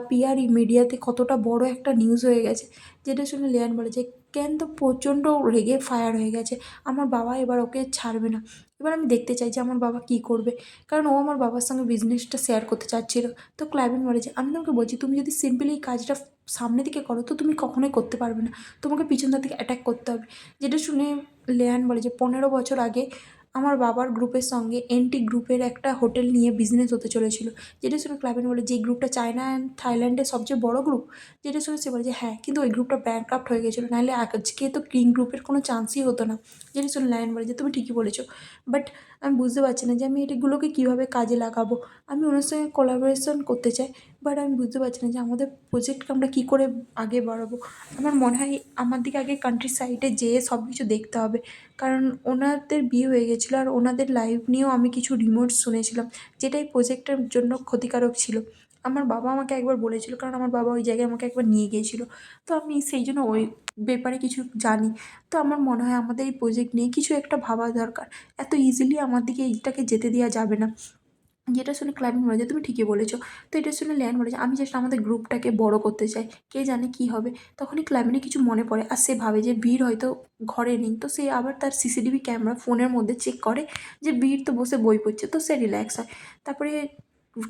A: পিআর মিডিয়াতে কতটা বড় একটা নিউজ হয়ে গেছে।" যেটা শুনে লেয়ান বলে যে, "কেন তো প্রচণ্ড রেগে ফায়ার হয়ে গেছে। আমার বাবা এবার ওকে ছাড়বে না। এবার আমি দেখতে চাই যে আমার বাবা কী করবে।" কারণ ও আমার বাবার সঙ্গে বিজনেসটা শেয়ার করতে চাচ্ছিল। তো ক্লাইভেন বলে যে, "আমি তোমাকে বলছি তুমি যদি সিম্পলি এই কাজটা সামনে থেকে করো তো তুমি কখনোই করতে পারবে না। তোমাকে পিছন দিক থেকে অ্যাটাক করতে হবে।" যেটা শুনে লেয়ান বলে যে, "15 বছর আগে আমার বাবার গ্রুপের সঙ্গে এনটি গ্রুপের একটা হোটেল নিয়ে বিজনেস হতে চলেছিল।" যেটা শুনে ক্লাইভেন বলে, "যে গ্রুপটা চায়না অ্যান্ড থাইল্যান্ডের সবচেয়ে বড় গ্রুপ?" যেটা শুনে সে বলে যে, "হ্যাঁ, কিন্তু ওই গ্রুপটা ব্যাংকরাপ্ট হয়ে গেছিলো। নাহলে আজকে তো কিং গ্রুপের কোনো চান্সই হতো না।" যেটা শুনে লায়ন বলে যে, "তুমি ঠিকই বলেছো। বাট আমি বুঝতে পারছি না যে আমি এগুলোকে কীভাবে কাজে লাগাবো। আমি ওনার সঙ্গে কোলাবোরেশন করতে চাই। বাট আমি বুঝতে পারছি না যে আমাদের প্রজেক্টকে আমরা কী করে আগে বাড়াবো। আমার মনে হয় আমার দিকে আগে কান্ট্রি সাইডে যেয়ে সব কিছু দেখতে হবে। কারণ ওনাদের বিয়ে হয়ে গেছিলো আর ওনাদের লাইফ নিয়েও আমি কিছু রিমোটস শুনেছিলাম, যেটা এই প্রজেক্টের জন্য ক্ষতিকারক ছিল। আমার বাবা আমাকে একবার বলেছিল, কারণ আমার বাবা ওই জায়গায় আমাকে একবার নিয়ে গিয়েছিল। তো আমি সেই জন্য ওই ব্যাপারে কিছু জানি। তো আমার মনে হয় আমাদের এই প্রজেক্ট নিয়ে কিছু একটা ভাবা দরকার। এত ইজিলি আমার দিকে এইটাকে যেতে দেওয়া যাবে না।" যেটা শুনে ক্লাইভেন বলে যে, "তুমি ঠিকই বলেছো।" তো এটা শুনে লেয়ান বলে যে, "আমি জাস্ট আমাদের গ্রুপটাকে বড় করতে চাই। কে জানে কী হবে।" তখনই ক্লাইভেনের কিছু মনে পড়ে আর সে ভাবে যে বীর হয়তো ঘরে নেই। তো সে আবার তার সিসিটিভি ক্যামেরা ফোনের মধ্যে চেক করে যে বীর তো বসে বই পড়ছে। তো সে রিল্যাক্স হয়। তারপরে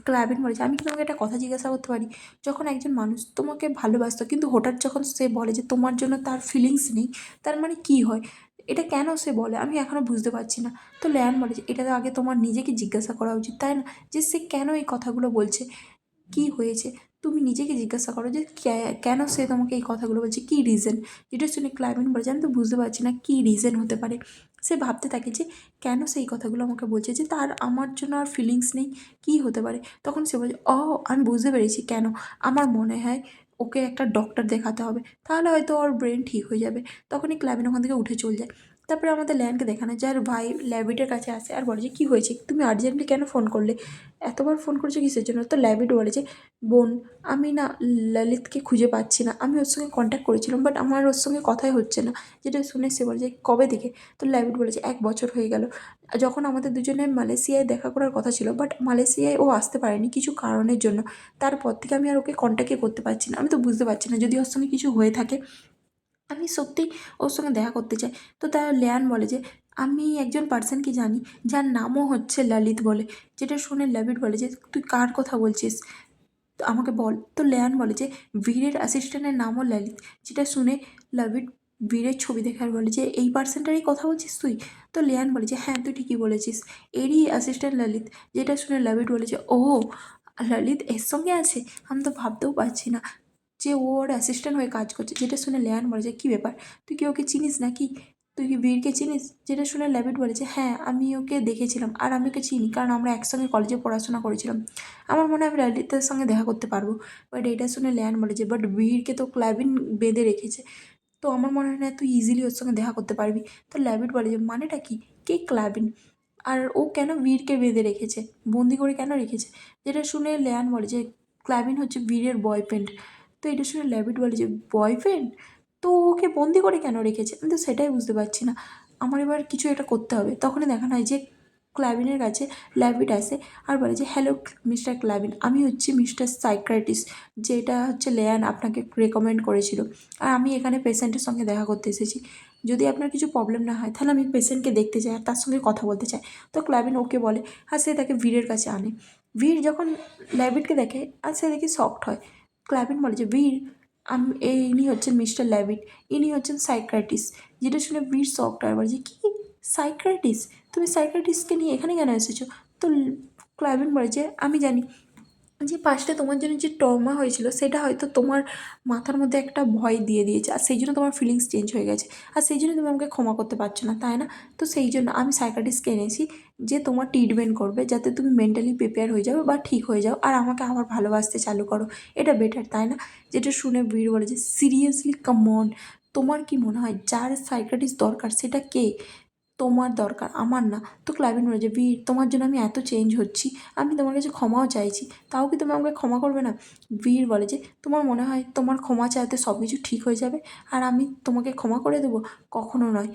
A: ক্লাইভেন বলে যে, "আমি কি তোমাকে একটা কথা জিজ্ঞাসা করতে পারি? যখন একজন মানুষ তোমাকে ভালোবাসতো কিন্তু হঠাৎ যখন সে বলে যে তোমার জন্য তার ফিলিংস নেই, তার মানে কী হয়? এটা কেন সে বলে? আমি এখনও বুঝতে পারছি না।" তো লেয়ান বলে যে, "এটা তো আগে তোমার নিজেকে জিজ্ঞাসা করা উচিত, তাই না? যে সে কেন এই কথাগুলো বলছে? কী হয়েছে? তুমি নিজেকে জিজ্ঞাসা করো যে কেন সে তোমাকে এই কথাগুলো বলছে? কী রিজন?" যেটা শুনে ক্লাইভেন বলে যে, "আমি তো বুঝতে পারছি না কী রিজন হতে পারে।" সে ভাবতে থাকে যে কেন সে এই কথাগুলো আমাকে বলছে, যে তার আমার জন্য আর ফিলিংস নেই, কী হতে পারে? তখন সে বলে, "ও আমি বুঝতে পেরেছি কেন। আমার মনে হয় ওকে একটা ডক্টর দেখাতে হবে। তাহলে হয়তো ওর ব্রেন ঠিক হয়ে যাবে।" তখনই ক্লাইভেন ওখান থেকে উঠে চলে যায়। তারপরে আমাদের ল্যানকে দেখানো যায় আর ভাই ল্যাবিটের কাছে আসে আর বলে যে, "কী হয়েছে? তুমি আর্জেন্টলি কেন ফোন করলে? এতবার ফোন করেছো কিসের জন্য?" তো ল্যাবিট বলে যে, "বোন, আমি না ললিতকে খুঁজে পাচ্ছি না। আমি ওর সঙ্গে কন্ট্যাক্ট করেছিলাম বাট আমার ওর সঙ্গে কথাই হচ্ছে না।" যেটা শুনে সে বলে যে, "কবে থেকে?" তো ল্যাবিট বলে যে, "1 বছর হয়ে গেল। যখন আমাদের দুজনের মালয়েশিয়ায় দেখা করার কথা ছিল বাট মালয়েশিয়ায় ও আসতে পারেনি কিছু কারণের জন্য। তারপর থেকে আমি আর ওকে কন্ট্যাক্টই করতে পারছি না। আমি তো বুঝতে পারছি না যদি ওর সঙ্গে কিছু হয়ে থাকে, আমি সত্যিই ওর সঙ্গে দেখা করতে চাই।" তো লেয়ান বলে যে, "আমি একজন পার্সনকে জানি যার নামও হচ্ছে ললিত বলে।" যেটা শুনে ল্যাবিট বলে যে, "তুই কার কথা বলছিস? তো আমাকে বল।" তো লেয়ান বলে যে, "বীরের অ্যাসিস্ট্যান্টের নামও ললিত।" যেটা শুনে লাবিট বীরের ছবি দেখে আর বলে যে, "এই পার্সনটারই কথা বলছিস তুই?" তো লেয়ান বলে যে, "হ্যাঁ, তুই ঠিকই বলেছিস। এরই অ্যাসিস্ট্যান্ট ললিত।" যেটা শুনে লাবিট বলে যে, "ও! ললিত এর সঙ্গে আছে? আমি তো ভাবতেও পারছি না যে ও ওর অ্যাসিস্ট্যান্ট হয়ে কাজ করছে।" যেটা শুনে লেয়ান বলে যে, "কী ব্যাপার? তুই কি ওকে চিনিস নাকি? তুই কি বীরকে চিনিস?" যেটা শুনে ল্যাবিট বলে যে, "হ্যাঁ, আমি ওকে দেখেছিলাম আর আমি ওকে চিনি, কারণ আমরা একসঙ্গে কলেজে পড়াশোনা করেছিলাম। আমার মনে হয় আমি ললিতের সঙ্গে দেখা করতে পারবো।" বাট এটা শুনে লেয়ান বলে যে, "বাট বীরকে তো ক্লাইভিন বেঁধে রেখেছে। তো আমার মনে হয় না তুই ইজিলি ওর সঙ্গে দেখা করতে পারবি।" তো ল্যাবিট বলে যে, "মানেটা কি? কে ক্লাইভিন? আর ও কেন বীরকে বেঁধে রেখেছে? বন্দি করে কেন রেখেছে?" যেটা শুনে লেয়ান বলে যে, "ক্লাইভিন হচ্ছে বীরের বয়ফ্রেন্ড।" তো এটা শুনে ল্যাবিট বলে যে, "বয়ফ্রেন্ড? তো ওকে বন্দি করে কেন রেখেছে? আমি তো সেটাই বুঝতে পারছি না। আমার এবার কিছু একটা করতে হবে।" তখনই দেখানো হয় যে ক্লাইভিনের কাছে ল্যাবিট আসে আর বলে যে, "হ্যালো মিস্টার ক্লাইভিন, আমি হচ্ছি মিস্টার সাইকিয়াট্রিস্ট, যেটা হচ্ছে লেয়ান আপনাকে রেকমেন্ড করেছিল। আর আমি এখানে পেশেন্টের সঙ্গে দেখা করতে এসেছি। যদি আপনার কিছু প্রবলেম না হয় তাহলে আমি পেশেন্টকে দেখতে চাই আর তার সঙ্গে কথা বলতে চাই।" তো ক্লাইভিন ওকে বলে আর সে তাকে বীরের কাছে আনে। বীর যখন ল্যাবিটকে দেখে আর সে দেখে শকড হয়। ক্লাইভিন বলে যে, "বীর, ইনি হচ্ছেন মিস্টার ল্যাবিট, ইনি হচ্ছেন সাইকিয়াট্রিস্ট।" যেটা শুনে বীর শকড হয়, বলে যে, "কী? সাইকিয়াট্রিস্ট? তুমি সাইকিয়াট্রিস্টকে নিয়ে এখানে কেন এসেছো? তো ক্লাইভেন বলে যে আমি জানি যে পাস্টে তোমার জন্য যে ট্রমা হয়েছিল সেটা হয়তো তোমার মাথার মধ্যে একটা ভয় দিয়ে দিয়েছে, আর সেই জন্য তোমার ফিলিংস চেঞ্জ হয়ে গেছে, আর সেই জন্য তুমি আমাকে ক্ষমা করতে পারছো না, তাই না? তো সেই জন্য আমি সাইকিয়াট্রিস্টকে এনেছি যে তোমার ট্রিটমেন্ট করবে, যাতে তুমি মেন্টালি প্রিপেয়ার হয়ে যাও বা ঠিক হয়ে যাও আর আমাকে আবার ভালোবাসতে চালু করো। এটা বেটার, তাই না? যেটা শুনে বীর বলে যে সিরিয়াসলি কাম অন, তোমার কি মনে হয় যার সাইকিয়াট্রিস্ট দরকার সেটা কে? তোমার দরকার, আমার না। তো ক্লাইভেন বলে যে বীর, তোমার জন্য আমি এত চেঞ্জ হচ্ছি, আমি তোমার কাছে ক্ষমাও চাইছি, তাও কি তুমি আমাকে ক্ষমা করবে না? বীর বলে যে তোমার মনে হয় তোমার ক্ষমা চাইতে সব কিছু ঠিক হয়ে যাবে আর আমি তোমাকে ক্ষমা করে দেবো? কখনো নয়।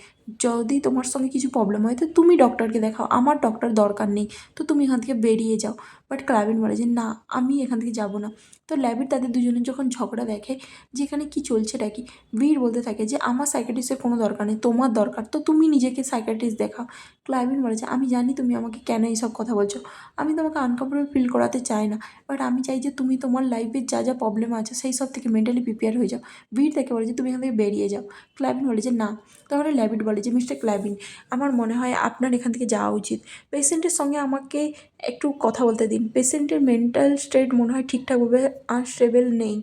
A: যদি তোমার সঙ্গে কিছু প্রবলেম হয় তো তুমি ডক্টরকে দেখাও, আমার ডক্টর দরকার নেই। তো তুমি এখান থেকে বেরিয়ে যাও। বাট ক্লাইভেন বলে যে না, আমি এখান থেকে যাবো না। তো ল্যাবির তাদের দুজনের যখন ঝগড়া দেখে যে এখানে কী চলছেটা কি, বীর বলতে থাকে যে আমার সাইকিয়াট্রিস্টের কোনো দরকার নেই, তোমার দরকার, তো তুমি নিজেকে সাইকিয়াট্রিস্ট দেখাও। ক্লাইভেন বলেছে আমি জানি তুমি আমাকে কেন এইসব কথা বলছো, আমি তোমাকে আনকমফোর্টেবল ফিল করাতে চাই না, বাট আমি চাই যে তুমি তোমার লাইফের যা যা প্রবলেম আছে সেই সব থেকে মেন্টালি প্রিপেয়ার হয়ে যাও। বীর তাকে বলে যে তুমি এখান থেকে বেরিয়ে যাও। ক্লাইভেন বলে যে না। তাহলে ল্যাবিড বলে যে মিস্টার ক্লাইভিন, আমার মনে হয় আপনার এখান থেকে যাওয়া উচিত। পেশেন্টের সঙ্গে আমাকে একটু কথা বলতে দিন, পেশেন্টের মেন্টাল স্টেট মনে হয় ঠিকঠাকভাবে আনস্টেবল নেই,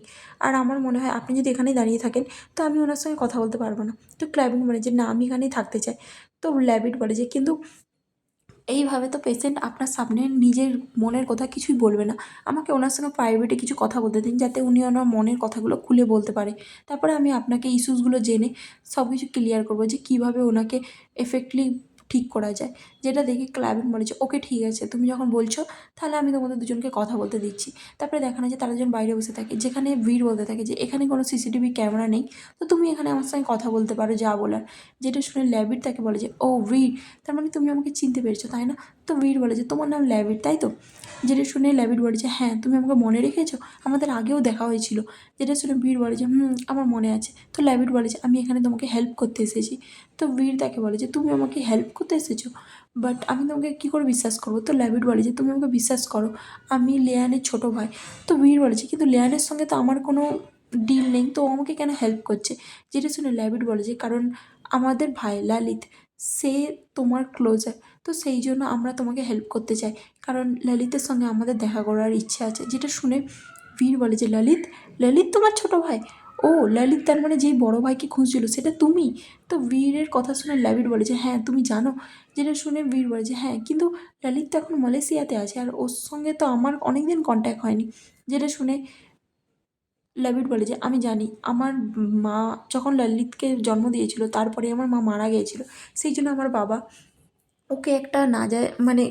A: আর আমার মনে হয় আপনি যদি এখানেই দাঁড়িয়ে থাকেন তো আমি ওনার সঙ্গে কথা বলতে পারবো না। তো ক্লাইভিন বলে যে না, আমি এখানেই থাকতে চাই। তো ল্যাবিড বলে যে কিন্তু এইভাবে তো পেশেন্ট আপনার সামনে নিজের মনের কথা কিছুই বলবে না, আমাকে ওনার সঙ্গে প্রাইভেটে কিছু কথা বলতে দিন যাতে উনি ওনার মনের কথাগুলো খুলে বলতে পারে, তারপরে আমি আপনাকে ইস্যুসগুলো জেনে সব কিছু ক্লিয়ার করবো যে কীভাবে ওনাকে এফেক্টলি ঠিক করা যায়। যেটা দেখে ক্লাইভেন বলে যে ওকে ঠিক আছে, তুমি যখন বলছো তাহলে আমি তোমাদের দুজনকে কথা বলতে দিচ্ছি। তারপরে দেখানো যে তারা যখন বাইরে বসে থাকে, যেখানে বীর বলতে থাকে যে এখানে কোনো সিসিটিভি ক্যামেরা নেই, তো তুমি এখানে আমার সঙ্গে কথা বলতে পারো যা বলার। যেটা শুনে ল্যাবিড তাকে বলে যে ও বীর, তার মানে তুমি আমাকে চিনতে পেরেছো তাই না? তো বীর বলে যে তোমার নাম ল্যাবিড তাই তো? যেটা শুনে ল্যাবিড বলে যে হ্যাঁ, তুমি আমাকে মনে রেখেছো, আমাদের আগেও দেখা হয়েছিল। যেটা শুনে বীর বলে যে আমার মনে আছে। তো ল্যাবিড বলে যে আমি এখানে তোমাকে হেল্প করতে এসেছি। তো বীর তাকে বলে যে তুমি আমাকে হেল্প করতে এসেছো, বাট আমি তোমাকে কী করে বিশ্বাস করবো? তো ল্যাবিড বলে যে তুমি আমাকে বিশ্বাস করো, আমি লেয়ানের ছোটো ভাই। তো বীর বলে যে কিন্তু লেয়ানের সঙ্গে তো আমার কোনো ডিল নেই, তো ও আমাকে কেন হেল্প করছে? যেটা শুনে ল্যাবিড বলে যে কারণ আমাদের ভাই লালিত, সে তোমার ক্লোজার, তো সেই জন্য আমরা তোমাকে হেল্প করতে চাই, কারণ ললিতের সঙ্গে আমাদের দেখা করার ইচ্ছা আছে। যেটা শুনে বীর বলে যে ললিত, ললিত তোমার ছোট ভাই? ও ললিত, তার মানে যেই বড় ভাইকে খুঁজছিল সেটা তুমি? তো বীরের কথা শুনে লাবিড বলে যে হ্যাঁ, তুমি জানো? যেটা শুনে বীর বলে যে হ্যাঁ, কিন্তু ললিত তো এখন মালয়েশিয়াতে আছে আর ওর সঙ্গে তো আমার অনেক দিন কন্ট্যাক্ট হয়নি। যেটা শুনে লাবিড বলে যে আমি জানি, আমার মা যখন ললিতকে জন্ম দিয়েছিল তারপরে আমার মা মারা গিয়েছিল, সেই জন্য আমার বাবা ওকে একটা না যায় মানে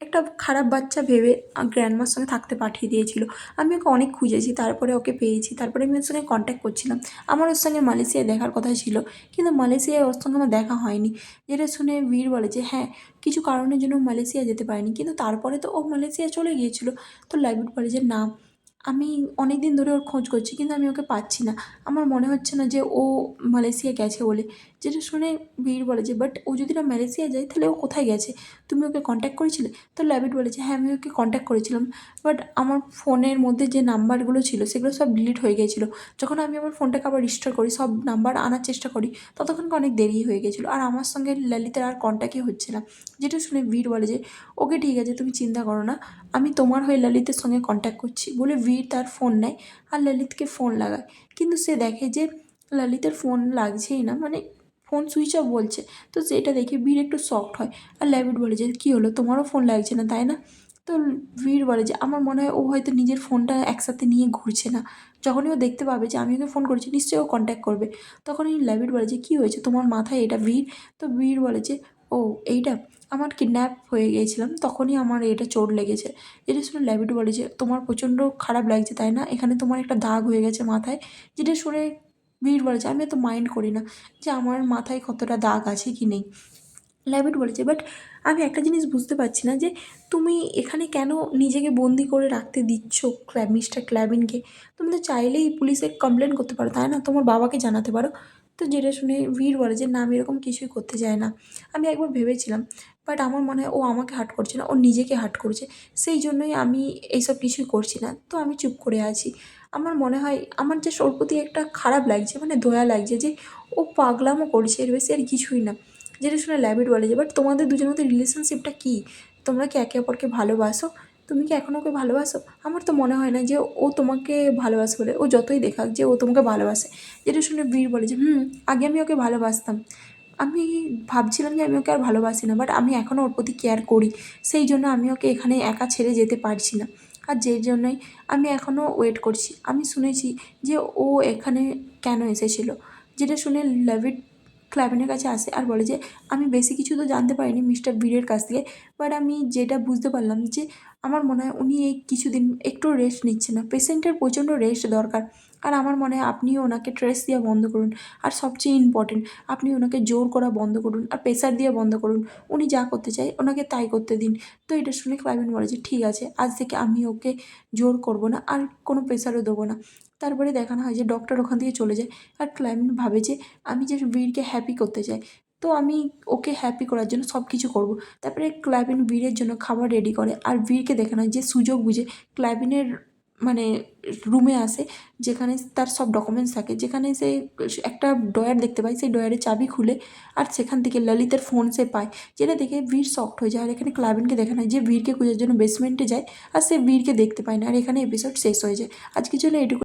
A: একটা খারাপ বাচ্চা ভেবে গ্র্যান্ডমার সঙ্গে থাকতে পাঠিয়ে দিয়েছিল। আমি ওকে অনেক খুঁজেছি, তারপরে ওকে পেয়েছি, তারপরে আমি ওর সঙ্গে কন্ট্যাক্ট করছিলাম। আমার ওর সঙ্গে মালয়েশিয়ায় দেখার কথা ছিল, কিন্তু মালয়েশিয়ায় ওর সঙ্গে আমার দেখা হয়নি। যেটা শুনে বীর বলে যে হ্যাঁ, কিছু কারণের জন্য ও মালয়েশিয়া যেতে পারেনি, কিন্তু তারপরে তো ও মালয়েশিয়া চলে গিয়েছিল। তো লাইবিড বলে যে না, আমি অনেক দিন ধরে ওর খোঁজ করছি কিন্তু আমি ওকে পাচ্ছি না, আমার মনে হচ্ছে না যে ও মালয়েশিয়া গেছে বলে। যেটা শুনে বীর বলে যে বাট ও যদি না মালয়েশিয়া যায় তাহলে ও কোথায় গেছে, তুমি ওকে কন্ট্যাক্ট করেছিলে? তো ল্যাবিড বলে যে হ্যাঁ, আমি ওকে কন্ট্যাক্ট করেছিলাম, বাট আমার ফোনের মধ্যে যে নাম্বারগুলো ছিল সেগুলো সব ডিলিট হয়ে গিয়েছিলো। যখন আমি আমার ফোনটাকে আবার রিস্টোর করি, সব নাম্বার আনার চেষ্টা করি, ততক্ষণকে অনেক দেরি হয়ে গেছিলো আর আমার সঙ্গে ললিতের আর কন্ট্যাক্টই হচ্ছে না। যেটা শুনে বীর বলে যে ওকে ঠিক আছে, তুমি চিন্তা করো না, আমি তোমার হয়ে ললিতের সঙ্গে কন্ট্যাক্ট করছি বলে বীর তার ফোন নেয় আর ললিতকে ফোন লাগায়। কিন্তু সে দেখে যে ললিতের ফোন লাগছেই না, মানে ফোন সুইচ অফ বলছে। তো সেটা দেখে বীর একটু শকড হয় আর ল্যাবিড বলে যে কী হলো, তোমারও ফোন লাগছে না তাই না? তো বীর বলে যে আমার মনে হয় ও হয়তো নিজের ফোনটা একসাথে নিয়ে ঘুরছে না, যখনই ও দেখতে পাবে যে আমি ওকে ফোন করছি নিশ্চয়ই ও কন্ট্যাক্ট করবে। তখনই ল্যাবিড বলে যে কী হয়েছে তোমার মাথায় এটা বীর? তো বীর বলে যে ও এইটা, আমার কিডন্যাপ হয়ে গিয়েছিলাম তখনই আমার এটা চোট লেগেছে। এটা শুনে ল্যাবিড বলে যে তোমার প্রচণ্ড খারাপ লাগছে তাই না, এখানে তোমার একটা দাগ হয়ে গেছে মাথায়। যেটা শুনে বীর বলে যে আমি এত মাইন্ড করি না যে আমার মাথায় কতটা দাগ আছে কি নেই। ল্যাবিড বলেছে বাট আমি একটা জিনিস বুঝতে পারছি না যে তুমি এখানে কেন নিজেকে বন্দি করে রাখতে দিচ্ছ মিস্টার ক্ল্যাবিনকে? তুমি তো চাইলেই পুলিশে কমপ্লেন করতে পারো তাই না, তোমার বাবাকে জানাতে পারো। তো যেটা শুনে বীর বলে যে না, আমি এরকম কিছুই করতে চাই না, আমি একবার ভেবেছিলাম, বাট আমার মনে হয় ও আমাকে হার্ট করছে না, ও নিজেকে হার্ট করছে, সেই জন্যই আমি এইসব কিছুই করছি না, তো আমি চুপ করে আছি। আমার মনে হয় আমার যে ওর প্রতি একটা খারাপ লাগছে, মানে দয়া লাগছে যে ও পাগলামো করছে, এর বেশি আর কিছুই না। যেটা শুনে ল্যাভিড বলে যে বাট তোমাদের দুজনের মধ্যে রিলেশনশিপটা কী, তোমরা কি একে অপরকে ভালোবাসো, তুমি কি এখন ওকে ভালোবাসো? আমার তো মনে হয় না যে ও তোমাকে ভালোবাসে বলে, ও যতই দেখাক যে ও তোমাকে ভালোবাসে। যেটা শুনে বীর বলে যে আগে আমি ওকে ভালোবাসতাম, আমি ভাবছিলাম যে আমি ওকে আর ভালোবাসি না, বাট আমি এখনও ওর প্রতি কেয়ার করি, সেই জন্য আমি ওকে এখানে একা ছেড়ে যেতে পারছি না, আর যেই জন্যই আমি এখনও ওয়েট করছি। আমি শুনেছি যে ও এখানে কেন এসেছিলো। যেটা শুনে ল্যাভিড ক্লাবেনের কাছে আসে আর বলে যে আমি বেশি কিছু তো জানতে পারিনি মিস্টার বীরের কাছ থেকে, বাট আমি যেটা বুঝতে পারলাম যে আমার মনে হয় উনি এই কিছুদিন একটু রেস্ট নিচ্ছে না, পেশেন্টের প্রচণ্ড রেস্ট দরকার। আর আমার মনে হয় আপনিও ওনাকে স্ট্রেস দেওয়া বন্ধ করুন, আর সবচেয়ে ইম্পর্টেন্ট আপনি ওনাকে জোর করা বন্ধ করুন আর প্রেশার দিয়ে বন্ধ করুন, উনি যা করতে চায় ওনাকে তাই করতে দিন। তো এটা শুনে ক্লাইবেন বলে যে ঠিক আছে, আজ থেকে আমি ওকে জোর করব না আর কোনো প্রেশারও দেবো না। তারপরে দেখানো হয় যে ডক্টর ওখান থেকে চলে যায়, আর ক্লাইবেন ভাবে যে আমি যে বীরকে হ্যাপি করতে চাই, তো আমি ওকে হ্যাপি করার জন্য সব কিছু করবো। তারপরে ক্লাইবেন বীরের জন্য খাবার রেডি করে, আর বীরকে দেখানো হয় যে সুযোগ বুঝে ক্লাইবেনের মানে রুমে আসে, যেখানে তার সব ডকুমেন্টস থাকে, যেখানে সে একটা ড্রয়ার দেখতে পায়, সেই ড্রয়ারের চাবি খুলে আর সেখান থেকে ললিতের ফোন সে পায়, যেটা দেখে বীর শকড হয়ে যায়। আর এখানে ক্লাবেনকে দেখানো হয় যে বীরকে খোঁজার জন্য বেসমেন্টে যায়, আর সে বীরকে দেখতে পায় না। আর এখানে এপিসোড শেষ হয়ে যায়। আজকের জন্য এটুকু।